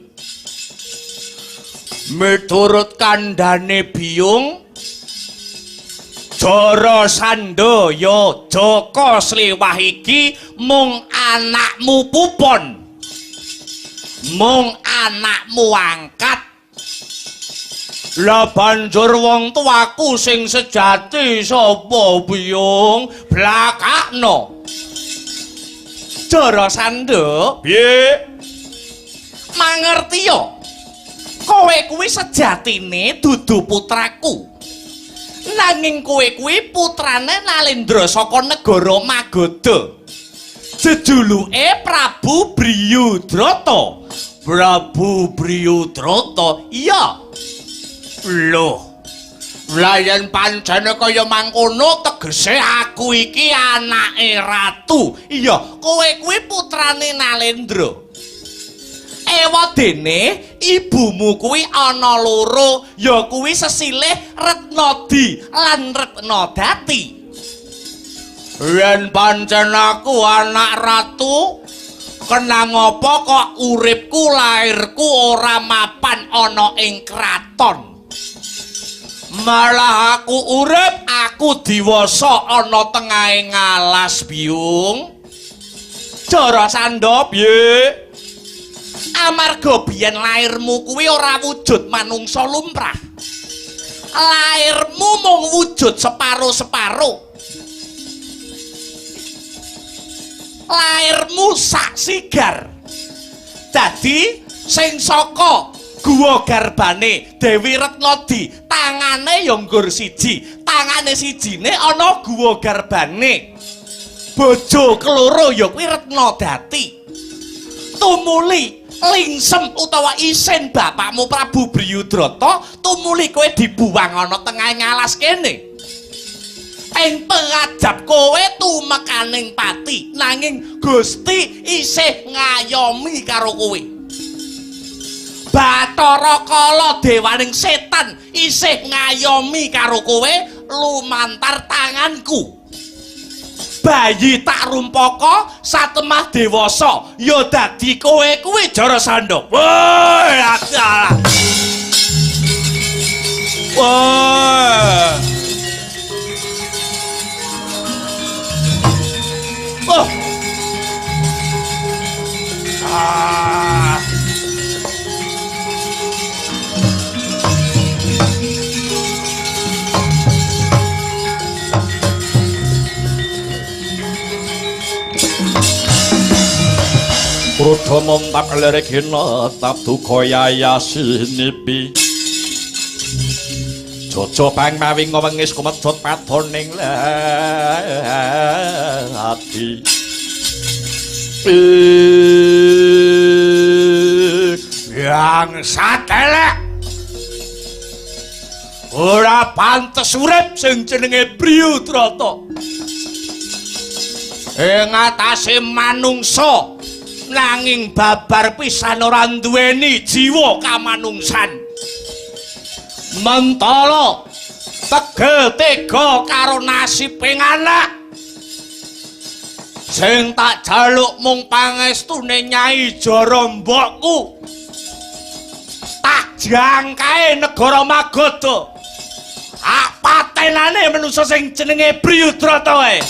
miturut kandhane Biyung Jara Sandha ya Jaka Slewah iki mung anakmu pupon mung anakmu angkat lah banjur wong tuaku sing sejati sapa Biyung blakakno Jara Sandha piye mangerti yo kowe kuwi sejatine dudu putraku nanging kowe kuwi putrane Nalendra saka negara Magadha jejuluke Prabu Briyudrata Prabu Briyudrata iya lho Layan pancene kaya mangkono tegese aku iki anake ratu. Iya, kowe kuwi putrane Nalendra. Ewadene ibumu kuwi ana loro, ya kuwi sesilih Retnadi lan Retnadati. Yen pancen aku anak ratu, kenang apa kok uripku lairku ora mapan ana ing kraton. Malah aku urip, aku diwasa ana tengahing alas Biyung. Jara Sandha piye? Amarga biyen lairmu kuwi ora wujud manungsa lumrah. Lairmu mung wujud separo-separo. Lairmu sak sigar. Dadi sing saka guwa garbane Dewi Retnadi tangane ya nggur siji, tangane sijine ana guwa garbane. Bojo keloro ya kuwi Retnadati. Tumuli lingsem utawa isin bapakmu Prabu Briyudrata, tumuli kowe dibuwang ana tengahing alas kene. Ing pengadap kowe tumekaning pati, nanging Gusti isih ngayomi karo kowe. Bathara Kala dewaning setan isih ngayomi karo kowe lumantar tanganku. Bayi tak rumpaka satemah dewasa ya dadi kowe kuwi Jara Sandha. Woi, alah. Wah. Oh. Ah. Rudha montap lerekina tabdu koyaya sinipi Jojo bang mawing ngewengis kumedhot patoning ati yang satelek ora pantes urip sing jenenge Bryudrata ing atase manungsa nanging babar pisan ora duweni jiwa kamanungsan mentala tegel tega karo nasibing anak sing tak jaluk mung pangestune Nyai Jara mbokku tak jangkae negara Magoda patenane manusa sing jenenge Bryudrata wae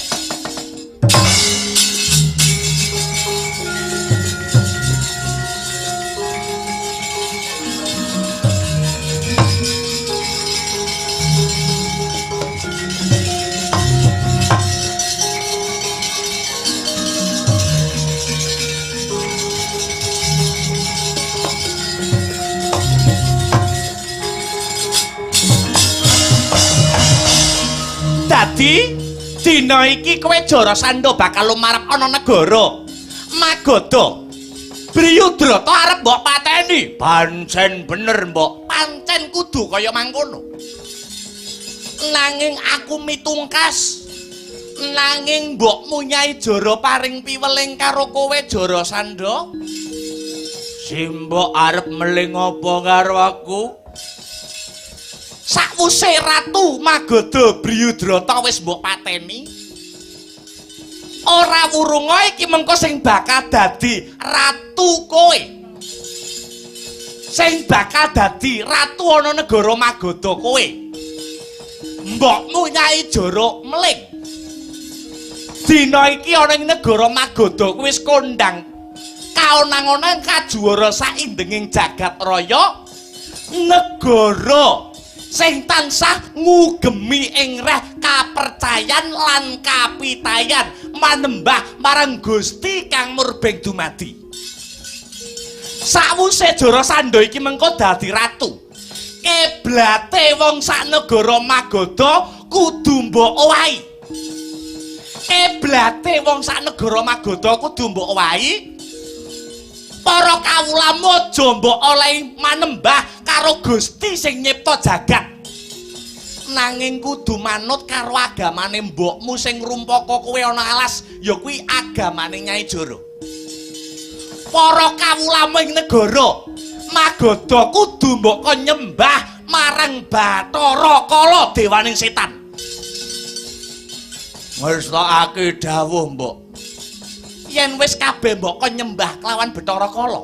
dadi dina iki kowe Jarasandha bakal lumarep ana negara Magoda Bryudrata arep mbok pateni pancen bener mbok pancen kudu kaya mangkono nanging aku mitungkas nanging mbokmu Nyai Jara paring piweling karo kowe Jarasandha simbok arep meling apa karo aku sakwuse Ratu Magoda Bryudrata wis mbok pateni ora wurunga iki mengko sing bakal dadi ratu kowe sing bakal dadi ratu ana negara Magoda kowe mbokmu Nyai Jara meling dina iki ana ing negara Magoda kuwi wis kondang kaonang-onang kajuwara saindenging jagat raya negara sing tansah ngugemi ing reh kapercayan lan kapitayan manembah marang Gusti kang murbeng dumadi sawuse Jarasandha iki mengko dadi ratu kiblate wong sak negara Magoda kudu mbok owahi kiblate wong sak negara Magoda kudu mbok owahi para kawula aja mbok olehi manembah karo Gusti sing nyipta jagat nanging kudu manut karo agamane mbokmu sing ngrumpaka kowe ana alas ya kuwi agamane Nyai Jara para kawula ing negara Magoda kudu mbok nyembah marang Bathara Kala dewaning setan ngrestokake dawuh mbok yen wis kabeh mbok nyembah kelawan Bathara Kala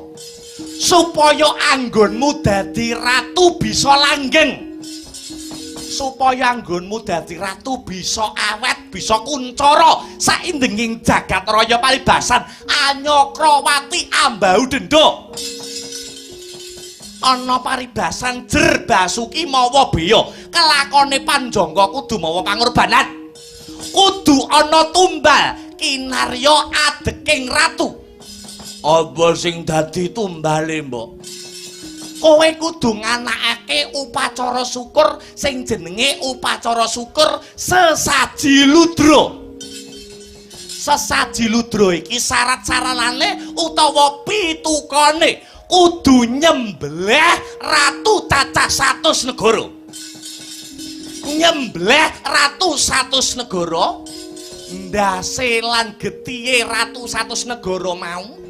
supaya anggonmu dadi ratu bisa langgeng supaya anggonmu dadi ratu bisa awet bisa kuncara saindenging jagat raya paribasan Anyakrawati Ambau Denda ana paribasan Jer Basuki mawa beya kelakone Panjangga kudu mawa pangorbanan kudu ana tumbal kinarya adeking ratu apa sing dadi tumbale mbok kowe kudu nganakake upacara syukur sing jenenge upacara syukur sesaji ludra sesaji ludra iki syarat-syaratane utawa pitukane kudu nyembelih ratu cacah 100 negara nyembelih ratu 100 negara ndase lan getihe ratu 100 negara mau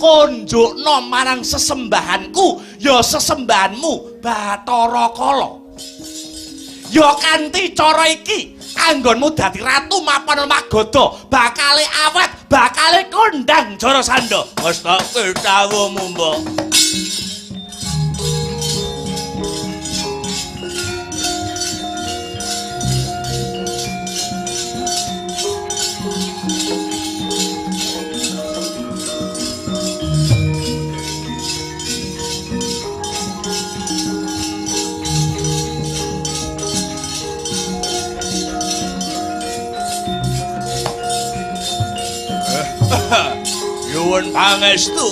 konjokno marang sesembahanku ya sesembahanmu Bathara Kala ya kanthi cara iki anggonmu dadi ratu mapan Magoda bakale awet bakale kondang Jarasandha wis tak dawuhmu mbok Nyuwun pangestu.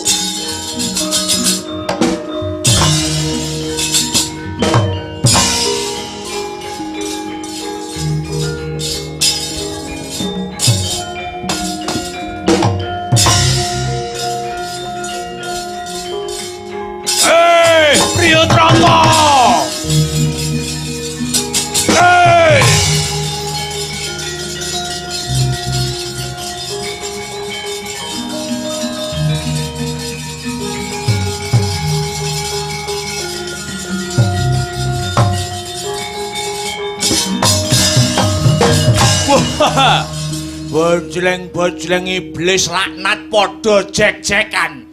Bojleng-bojleng iblis laknat padha jek-jekan.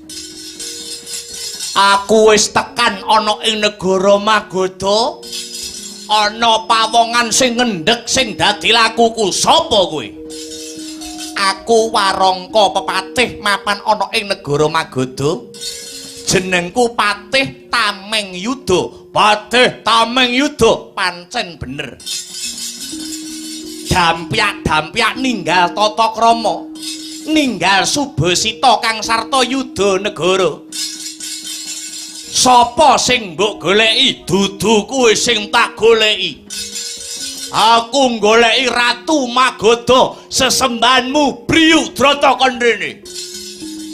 Aku wis tekan ana ing negara Magoda. Ana pawongan sing ngendhek sing dadi lakuku. Sapa kowe? Aku Warangka pepatih mapan ana ing negara Magoda. Jenengku Patih Tameng Yuda. Patih Tameng Yuda pancen bener. Dampyak-dampyak ninggal tata krama, ninggal Subasita kang sarta yuda negara. Sapa sing mbok goleki? Dudu kuwi sing tak goleki. Aku goleki Ratu Magoda, sesembahanmu Briyudrata kandhene.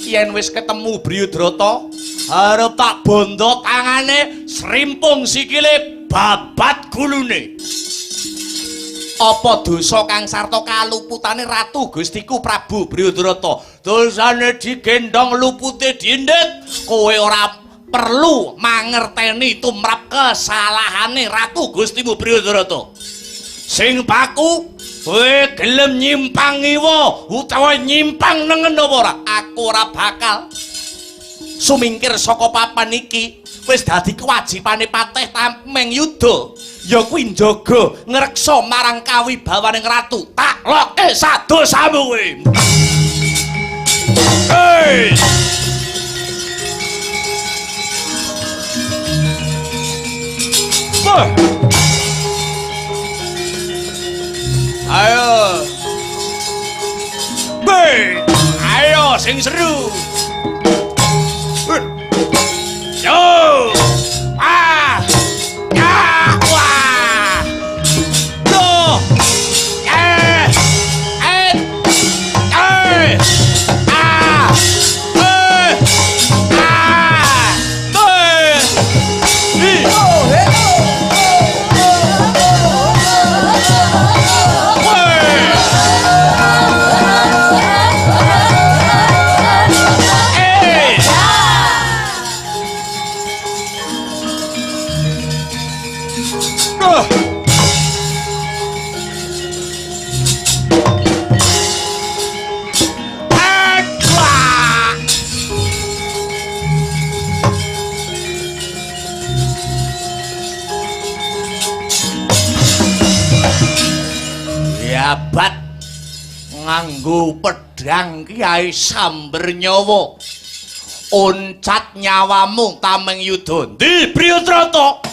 Yen wis ketemu Briyudrata, arep tak bondo tangane, srimpung sikile, babat gulune. Apa dosa kang sarta kaluputane Ratu Gustiku Prabu Briyudrata? Dosane digendong, lupute diendhet. Kowe ora perlu mangerteni tumrap kesalahane Ratu Gustimu Briyudrata. Sing baku, kowe gelem nyimpang ngiwa utawa nyimpang nengen apa ora? Aku ora bakal sumingkir saka papan iki. Wis dadi kewajibane Patih Tameng Yuda. Ya kuwi njaga ngreksa marang kawibawaning ratu. Tak loke sadosamu kowe. Hei! Ayo. Ayo sing seru. Yo! Ah! Ya! Wah! No! Ah! Jabat nganggo pedang Kiai Samber nyawa. Uncat nyawamu Tameng Yuda. Ndi Briyudrata?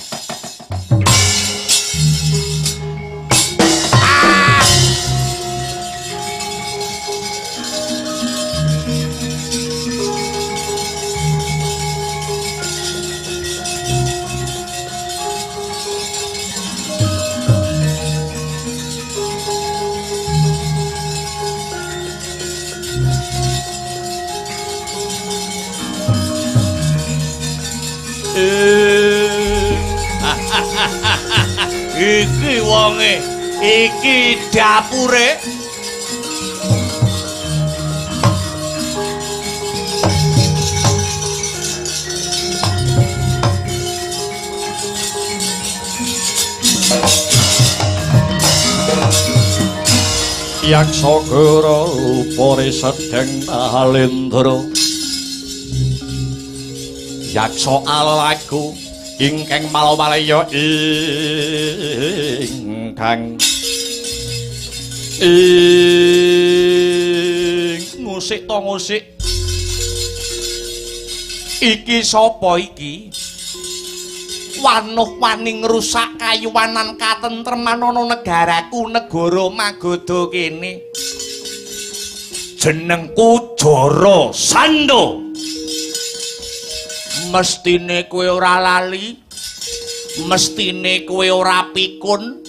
Iki wonge, iki dapure. Yaksa Gora upane sedeng alendra. Yaksa alaku ingkang malawalaya ingkang ngusik to ngusik. Iki sapa iki? Wanuh-waning ngrusak kayuwanan katentreman ana negaraku, negara Magoda kene. Jenengku Jara Sanda. Mestine kowe ora lali, mestine kowe ora pikun.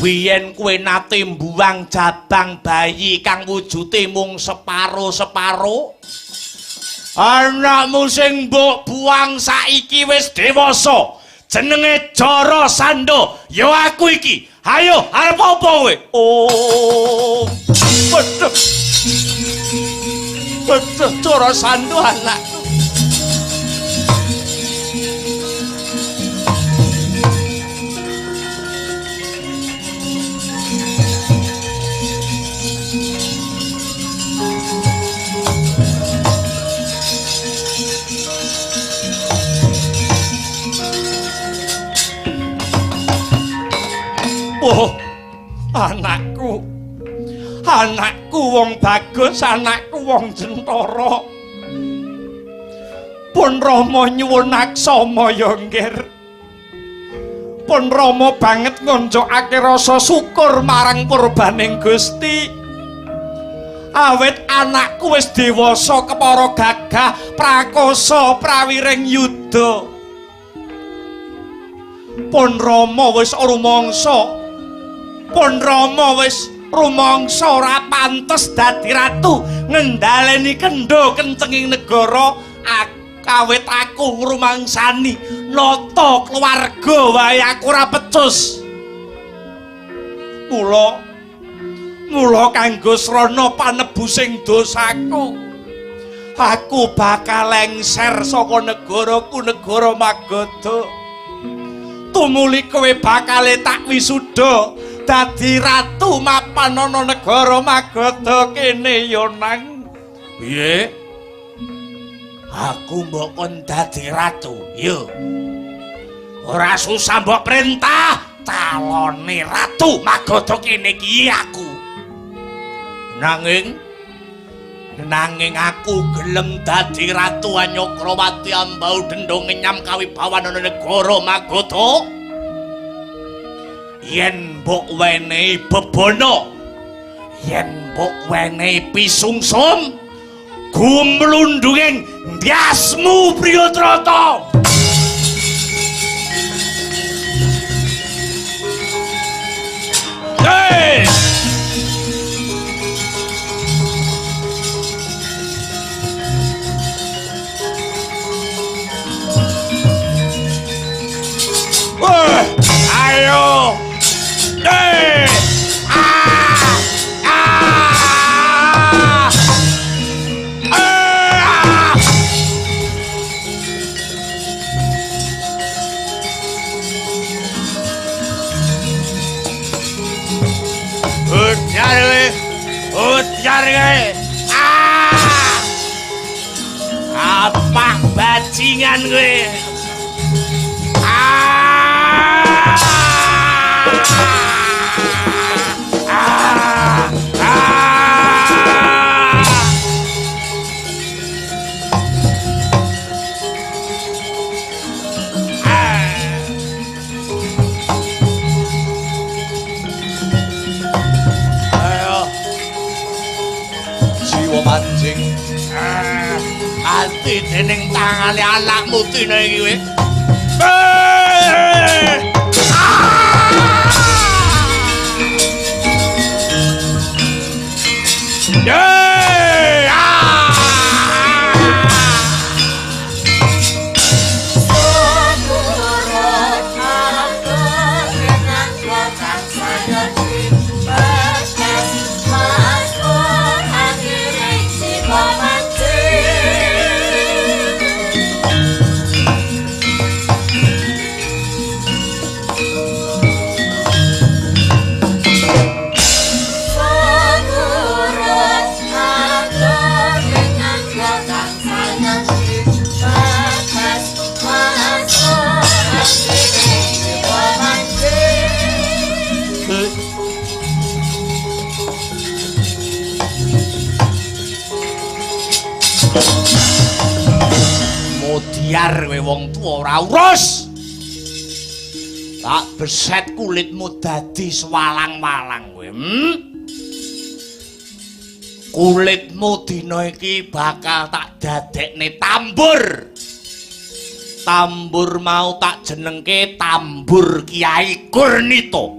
Biyen kowe nate mbuwang jabang bayi kang wujude mung separo-separo. Anakmu sing mbok buang saiki wis dewasa. Jenenge Jara Sanda. Ya aku iki. Ayo, arep apa kowe? Oh. Betul. Betul Jara Sanda anakku. Oh, anakku. Anakku wong bagus, anakku wong jentara. Pun Rama nyuwun aksama ya nggih. Pun Rama banget ngonjokake rasa syukur marang purbaning Gusti. Awit anakku wis dewasa kepara gagah prakosa prawiring yuda. Pun Rama wis rumangsa. Pun Rama wis rumangsa ora pantes dadi ratu ngendhaleni kendha kencenging negara. Kawit aku ngrumangsani nata keluarga wae aku ora pecus. Mula kanggo srana panebusing dosaku, aku bakal lengser saka negaraku negara Magadha. Tumuli kowe bakal tak wisuda dadi ratu mapan ana negara Magadha kene ya nang. Piye? Aku mbok kon dadi ratu, yo. Ora susah mbok perintah, calone ratu Magadha kene iki aku. Nanging aku gelem dadi ratu Anyokrawati ambau dendho ngenyam kawibawan ana negara Magadha. Yen mbok wenehi bebono, yen mbok wenehi pisungsum, gumlundunging ndiasmu Priyadrata. Hey! Ayo! Hey! Ujar apa bajingan gue? Mancing ati dening tangane anakmu dina iki kowe. Modiar kowe wong tuwa ora urus. Tak beset kulitmu dadi sewalang-walang kowe. Kulitmu dina iki bakal tak dadekne tambur. Tambur mau tak jenengke Tambur Kiai Gurnita.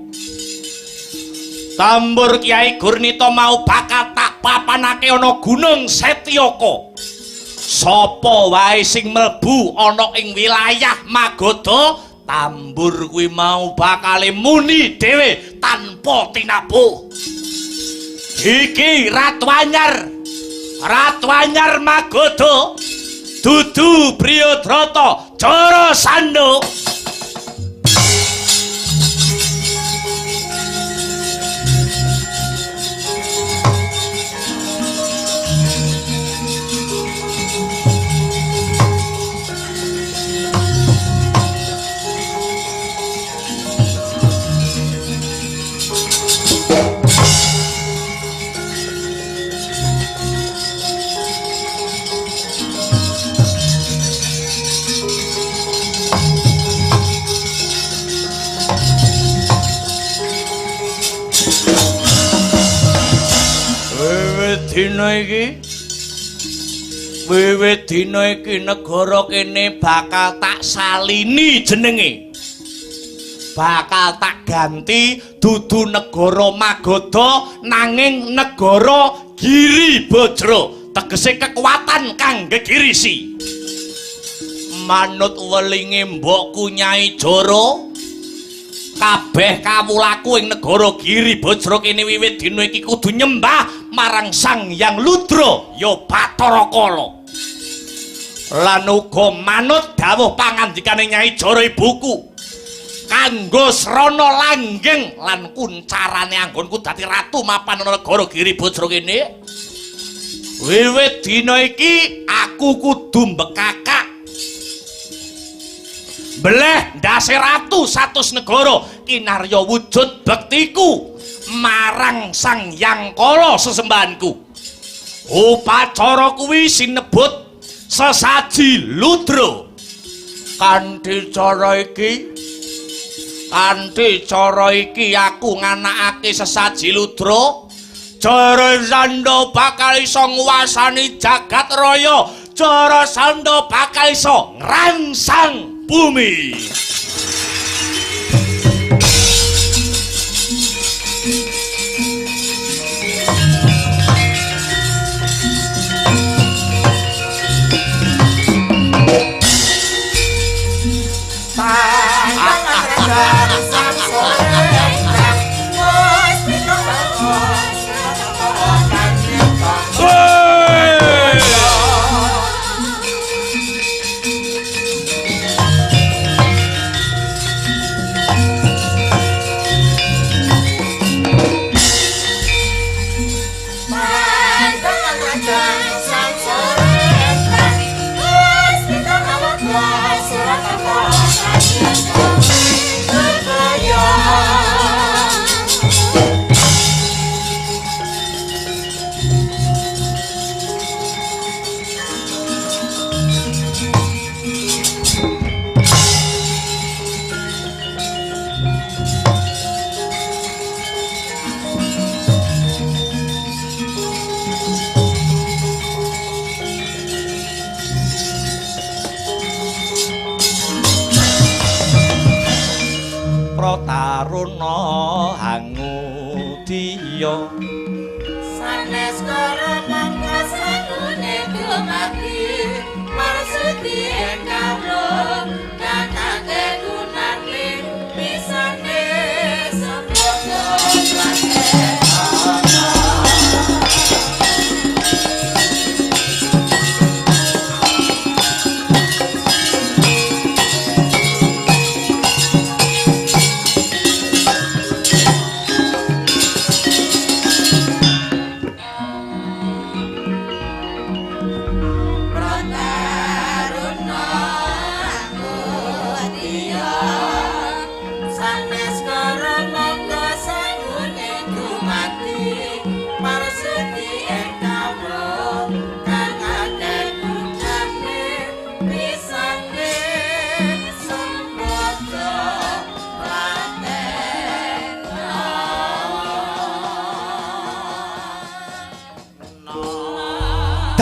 Tambur Kiai Gurnita mau bakal tak papanake ana Gunung Setyaka. Sapa wae sing mlebu ana ing wilayah Magadha, tambur kuwi mau bakal muni dhewe tanpa tinabuh. Iki Ratu Anyar. Ratu Anyar Magadha. Dudu Priyadrata Jarasandha. wiwit dina iki negara kene bakal tak salini jenenge. Bakal tak ganti dudu negara Magoda nanging negara Giribajra, tegese kekuatan kang gegirisi. Manut welinge mbokku Nyai Jara, kabeh kawulaku ing negara Giribajra kene wiwit dina iki kudu nyembah marang Sang Hyang Ludra ya Bathara Kala. Lan uga manut dawuh pangandikane Nyai Jara ibuku, kanggo srana langgeng lan kuncarane anggonku dadi ratu mapan negara Giribajra kene. Wiwit dina iki aku kudu mbekakak beleh ndase ratu satus negara kinarya wujud bektiku marang Sang Hyang Kala sesembahanku. Upacara kuwi sinebut sesaji Ludra. Kanthi cara iki aku nganakake sesaji Ludra, Jarasandha bakal iso nguwasani jagat raya, Jarasandha bakal iso ngrangsang bumi. Taruna hangudiya sanes karo mangga sangune dumati marsudi engkawlo kakake gunane pisane sembodo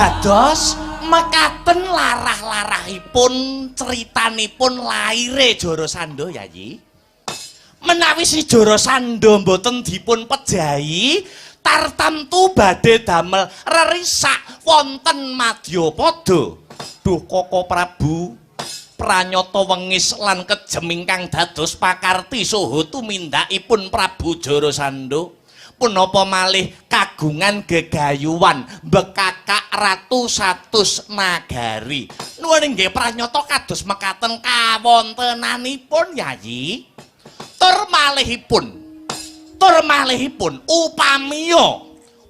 dados mekaten larah-larahipun critanipun laire Jarasandha Yayi. Menawi si Jarasandha mboten dipun pejahi tartamtu badhe damel rerisak wonten Madyapada. Duh Koko Prabu pranyata wengis lan kejem ingkang dados pakarti saha tumindakipun Prabu Jarasandha. Punapa malih kagungan gegayuhan bekakak ratu satus nagari. Nuwun inggih pranyata kados mekaten kawontenanipun Yayi. Tur malihipun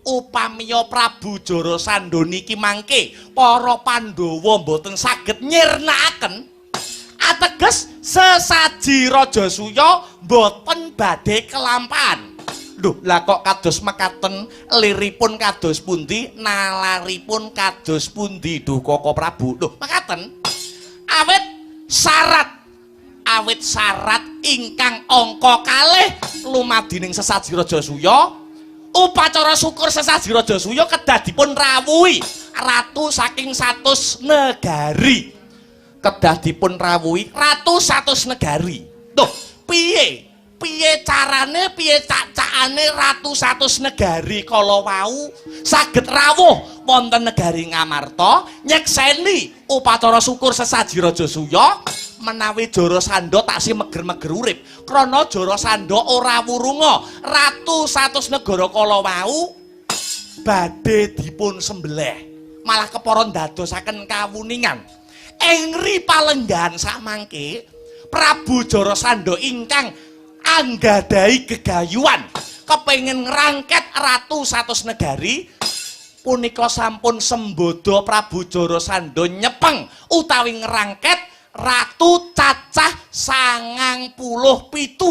upamiya Prabu Jarasandha niki mangke para Pandhawa mboten saged nyirnakaken ateges sesaji Rajasuya mboten badhe kelampahan. Duh, lah kok kados mekaten, liripun kados pundi, nalaripun kados pundi, duh Koko Prabu. Duh, mekaten. Awit syarat ingkang angka kalih lumadining sesaji Rajasuya upacara syukur sesaji Raja Suya kedah dipun rawuhi ratu saking 100 negari. Kedah dipun rawuhi ratu 100 negari. Tuh, piye carane, piye cacakane ratu 100 negari kala wau saged rawuh wonten negari Ngamarta nyekseni upacara syukur sesaji Raja Suya menawi Jarasandha taksih meger-meger urip krana Jarasandha ora wurunga ratu 100 negara kala wau badhe dipun sembelih malah kepara ndadosaken kawuningan ing ripalenggan samangke Prabu Jarasandha ingkang anggadhahi gegayuhan kepengin ngrangket ratu 100 negari punika sampun sembodo Prabu Jarasandha nyepeng utawi ngrangket ratu cacah 97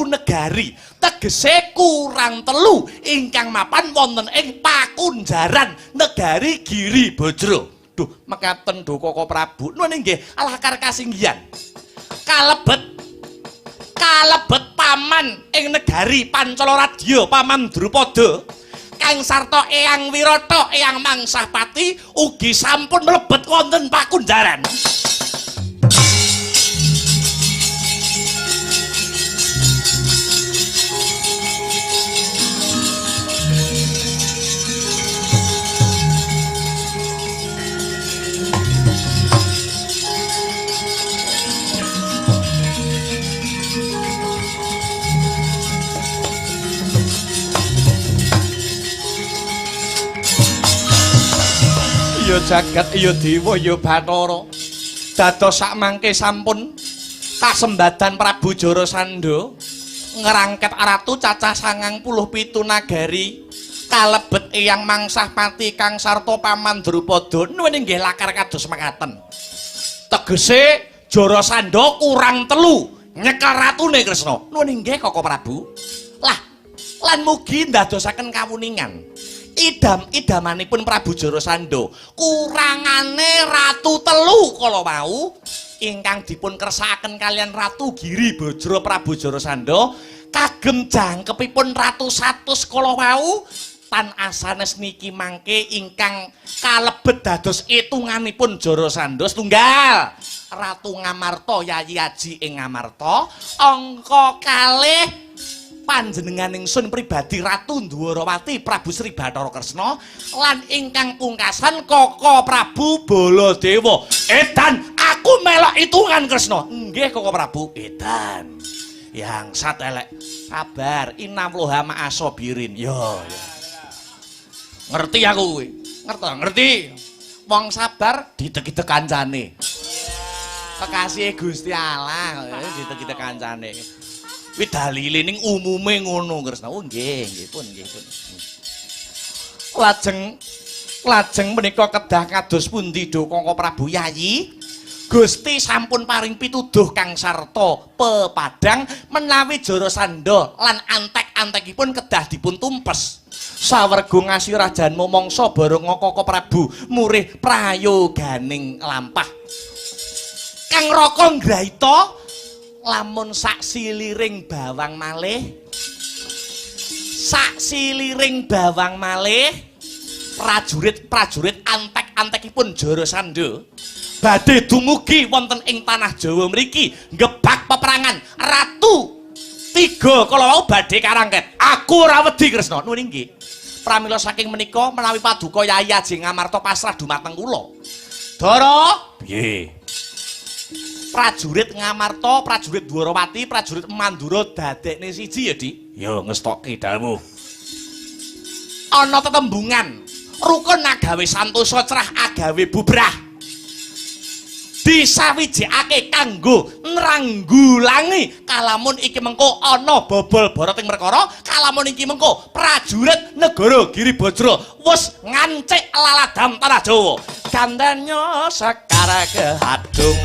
negari tegese kurang telu ingkang mapan wonten ing pakunjaran negari Giribajra. Duh mekaten Koko Prabu nuwun nggih alakar kasinggihan kalebet paman ing negari Pancalaradya Paman Drupada kang sarta Eyang Wirata Eyang Mangsahpati ugi sampun mlebet wonten pakunjaran. Ya jagat ya dewa ya Bathara dados sakmangke sampun kasembadan Prabu Jarasandha ngrangket ratu cacah 97 nagari kalebet Eyang Mangsahpati kang sarta Paman Drupada nuwun inggih lakar kados mekaten tegese Jarasandha kurang telu nyekel ratune Kresna nuwun inggih Koko Prabu lan mugi ndadosaken kawuningan idamanipun Prabu Jarasandha kurangane ratu telu kala wau ingkang dipun kersakaken kalian Ratu Giribajra Prabu Jarasandha kagem jangkepipun ratu 100 kala wau tan asanes niki mangke ingkang kalebet dados itunganipun Jarasandha setunggal Ratu Ngamarta Yayi Aji ing Ngamarta angka kalih panjenengan ingsun pribadi Ratu Ndwarawati Prabu Sri Bathara Kresna lan ingkang pungkasan Koko Prabu Baladewa. Edan aku melok itungan Kresna. Nggih Koko Prabu. Edan. Yang sat elek kabar inamloha ma'asobirin. Yo. Ngerti aku kuwi. Ngerti. Wong sabar ditek-itek kancane. Kekasih Gusti Allah ditek-itek kancane. Kuwi dalile ning umume ngono Kresna. Oh nggih pun. Lajeng menika kedah kados pundi Koko Prabu Yayi? Gusti sampun paring pituduh kang sarta pepadang menawi Jarasandha lan antek-antekipun kedah dipun tumpes. Sawerga ngasirajan momongso bareng Koko Prabu murih prayoganing lampah. Kang Raka Ngraita lamun sak siliring bawang malih prajurit antek-antekipun Jarasandha badhe dumugi wonten ing tanah Jawa mriki ngebak peperangan ratu 3 kala wau badhe karangket. Aku ora wedi Kresna nuwun inggih pramila saking menika menawi paduka Yayi Aji Ngamarta pasrah dumateng kula Dara piye prajurit Ngamarta, prajurit Dwarawati, prajurit Mandura dadekne siji ya, Dik. Ya ngestokke dalmu. Ana tetembungan, rukun agawe santosa cerah agawe bubrah. Disawijikake kanggo nranggulangi kalamun iki mengko ana bobol borot ing perkara, kalamun iki mengko prajurit negara Giribajra wis ngancik laladam tanah Jawa. Gandanya sekara kehadung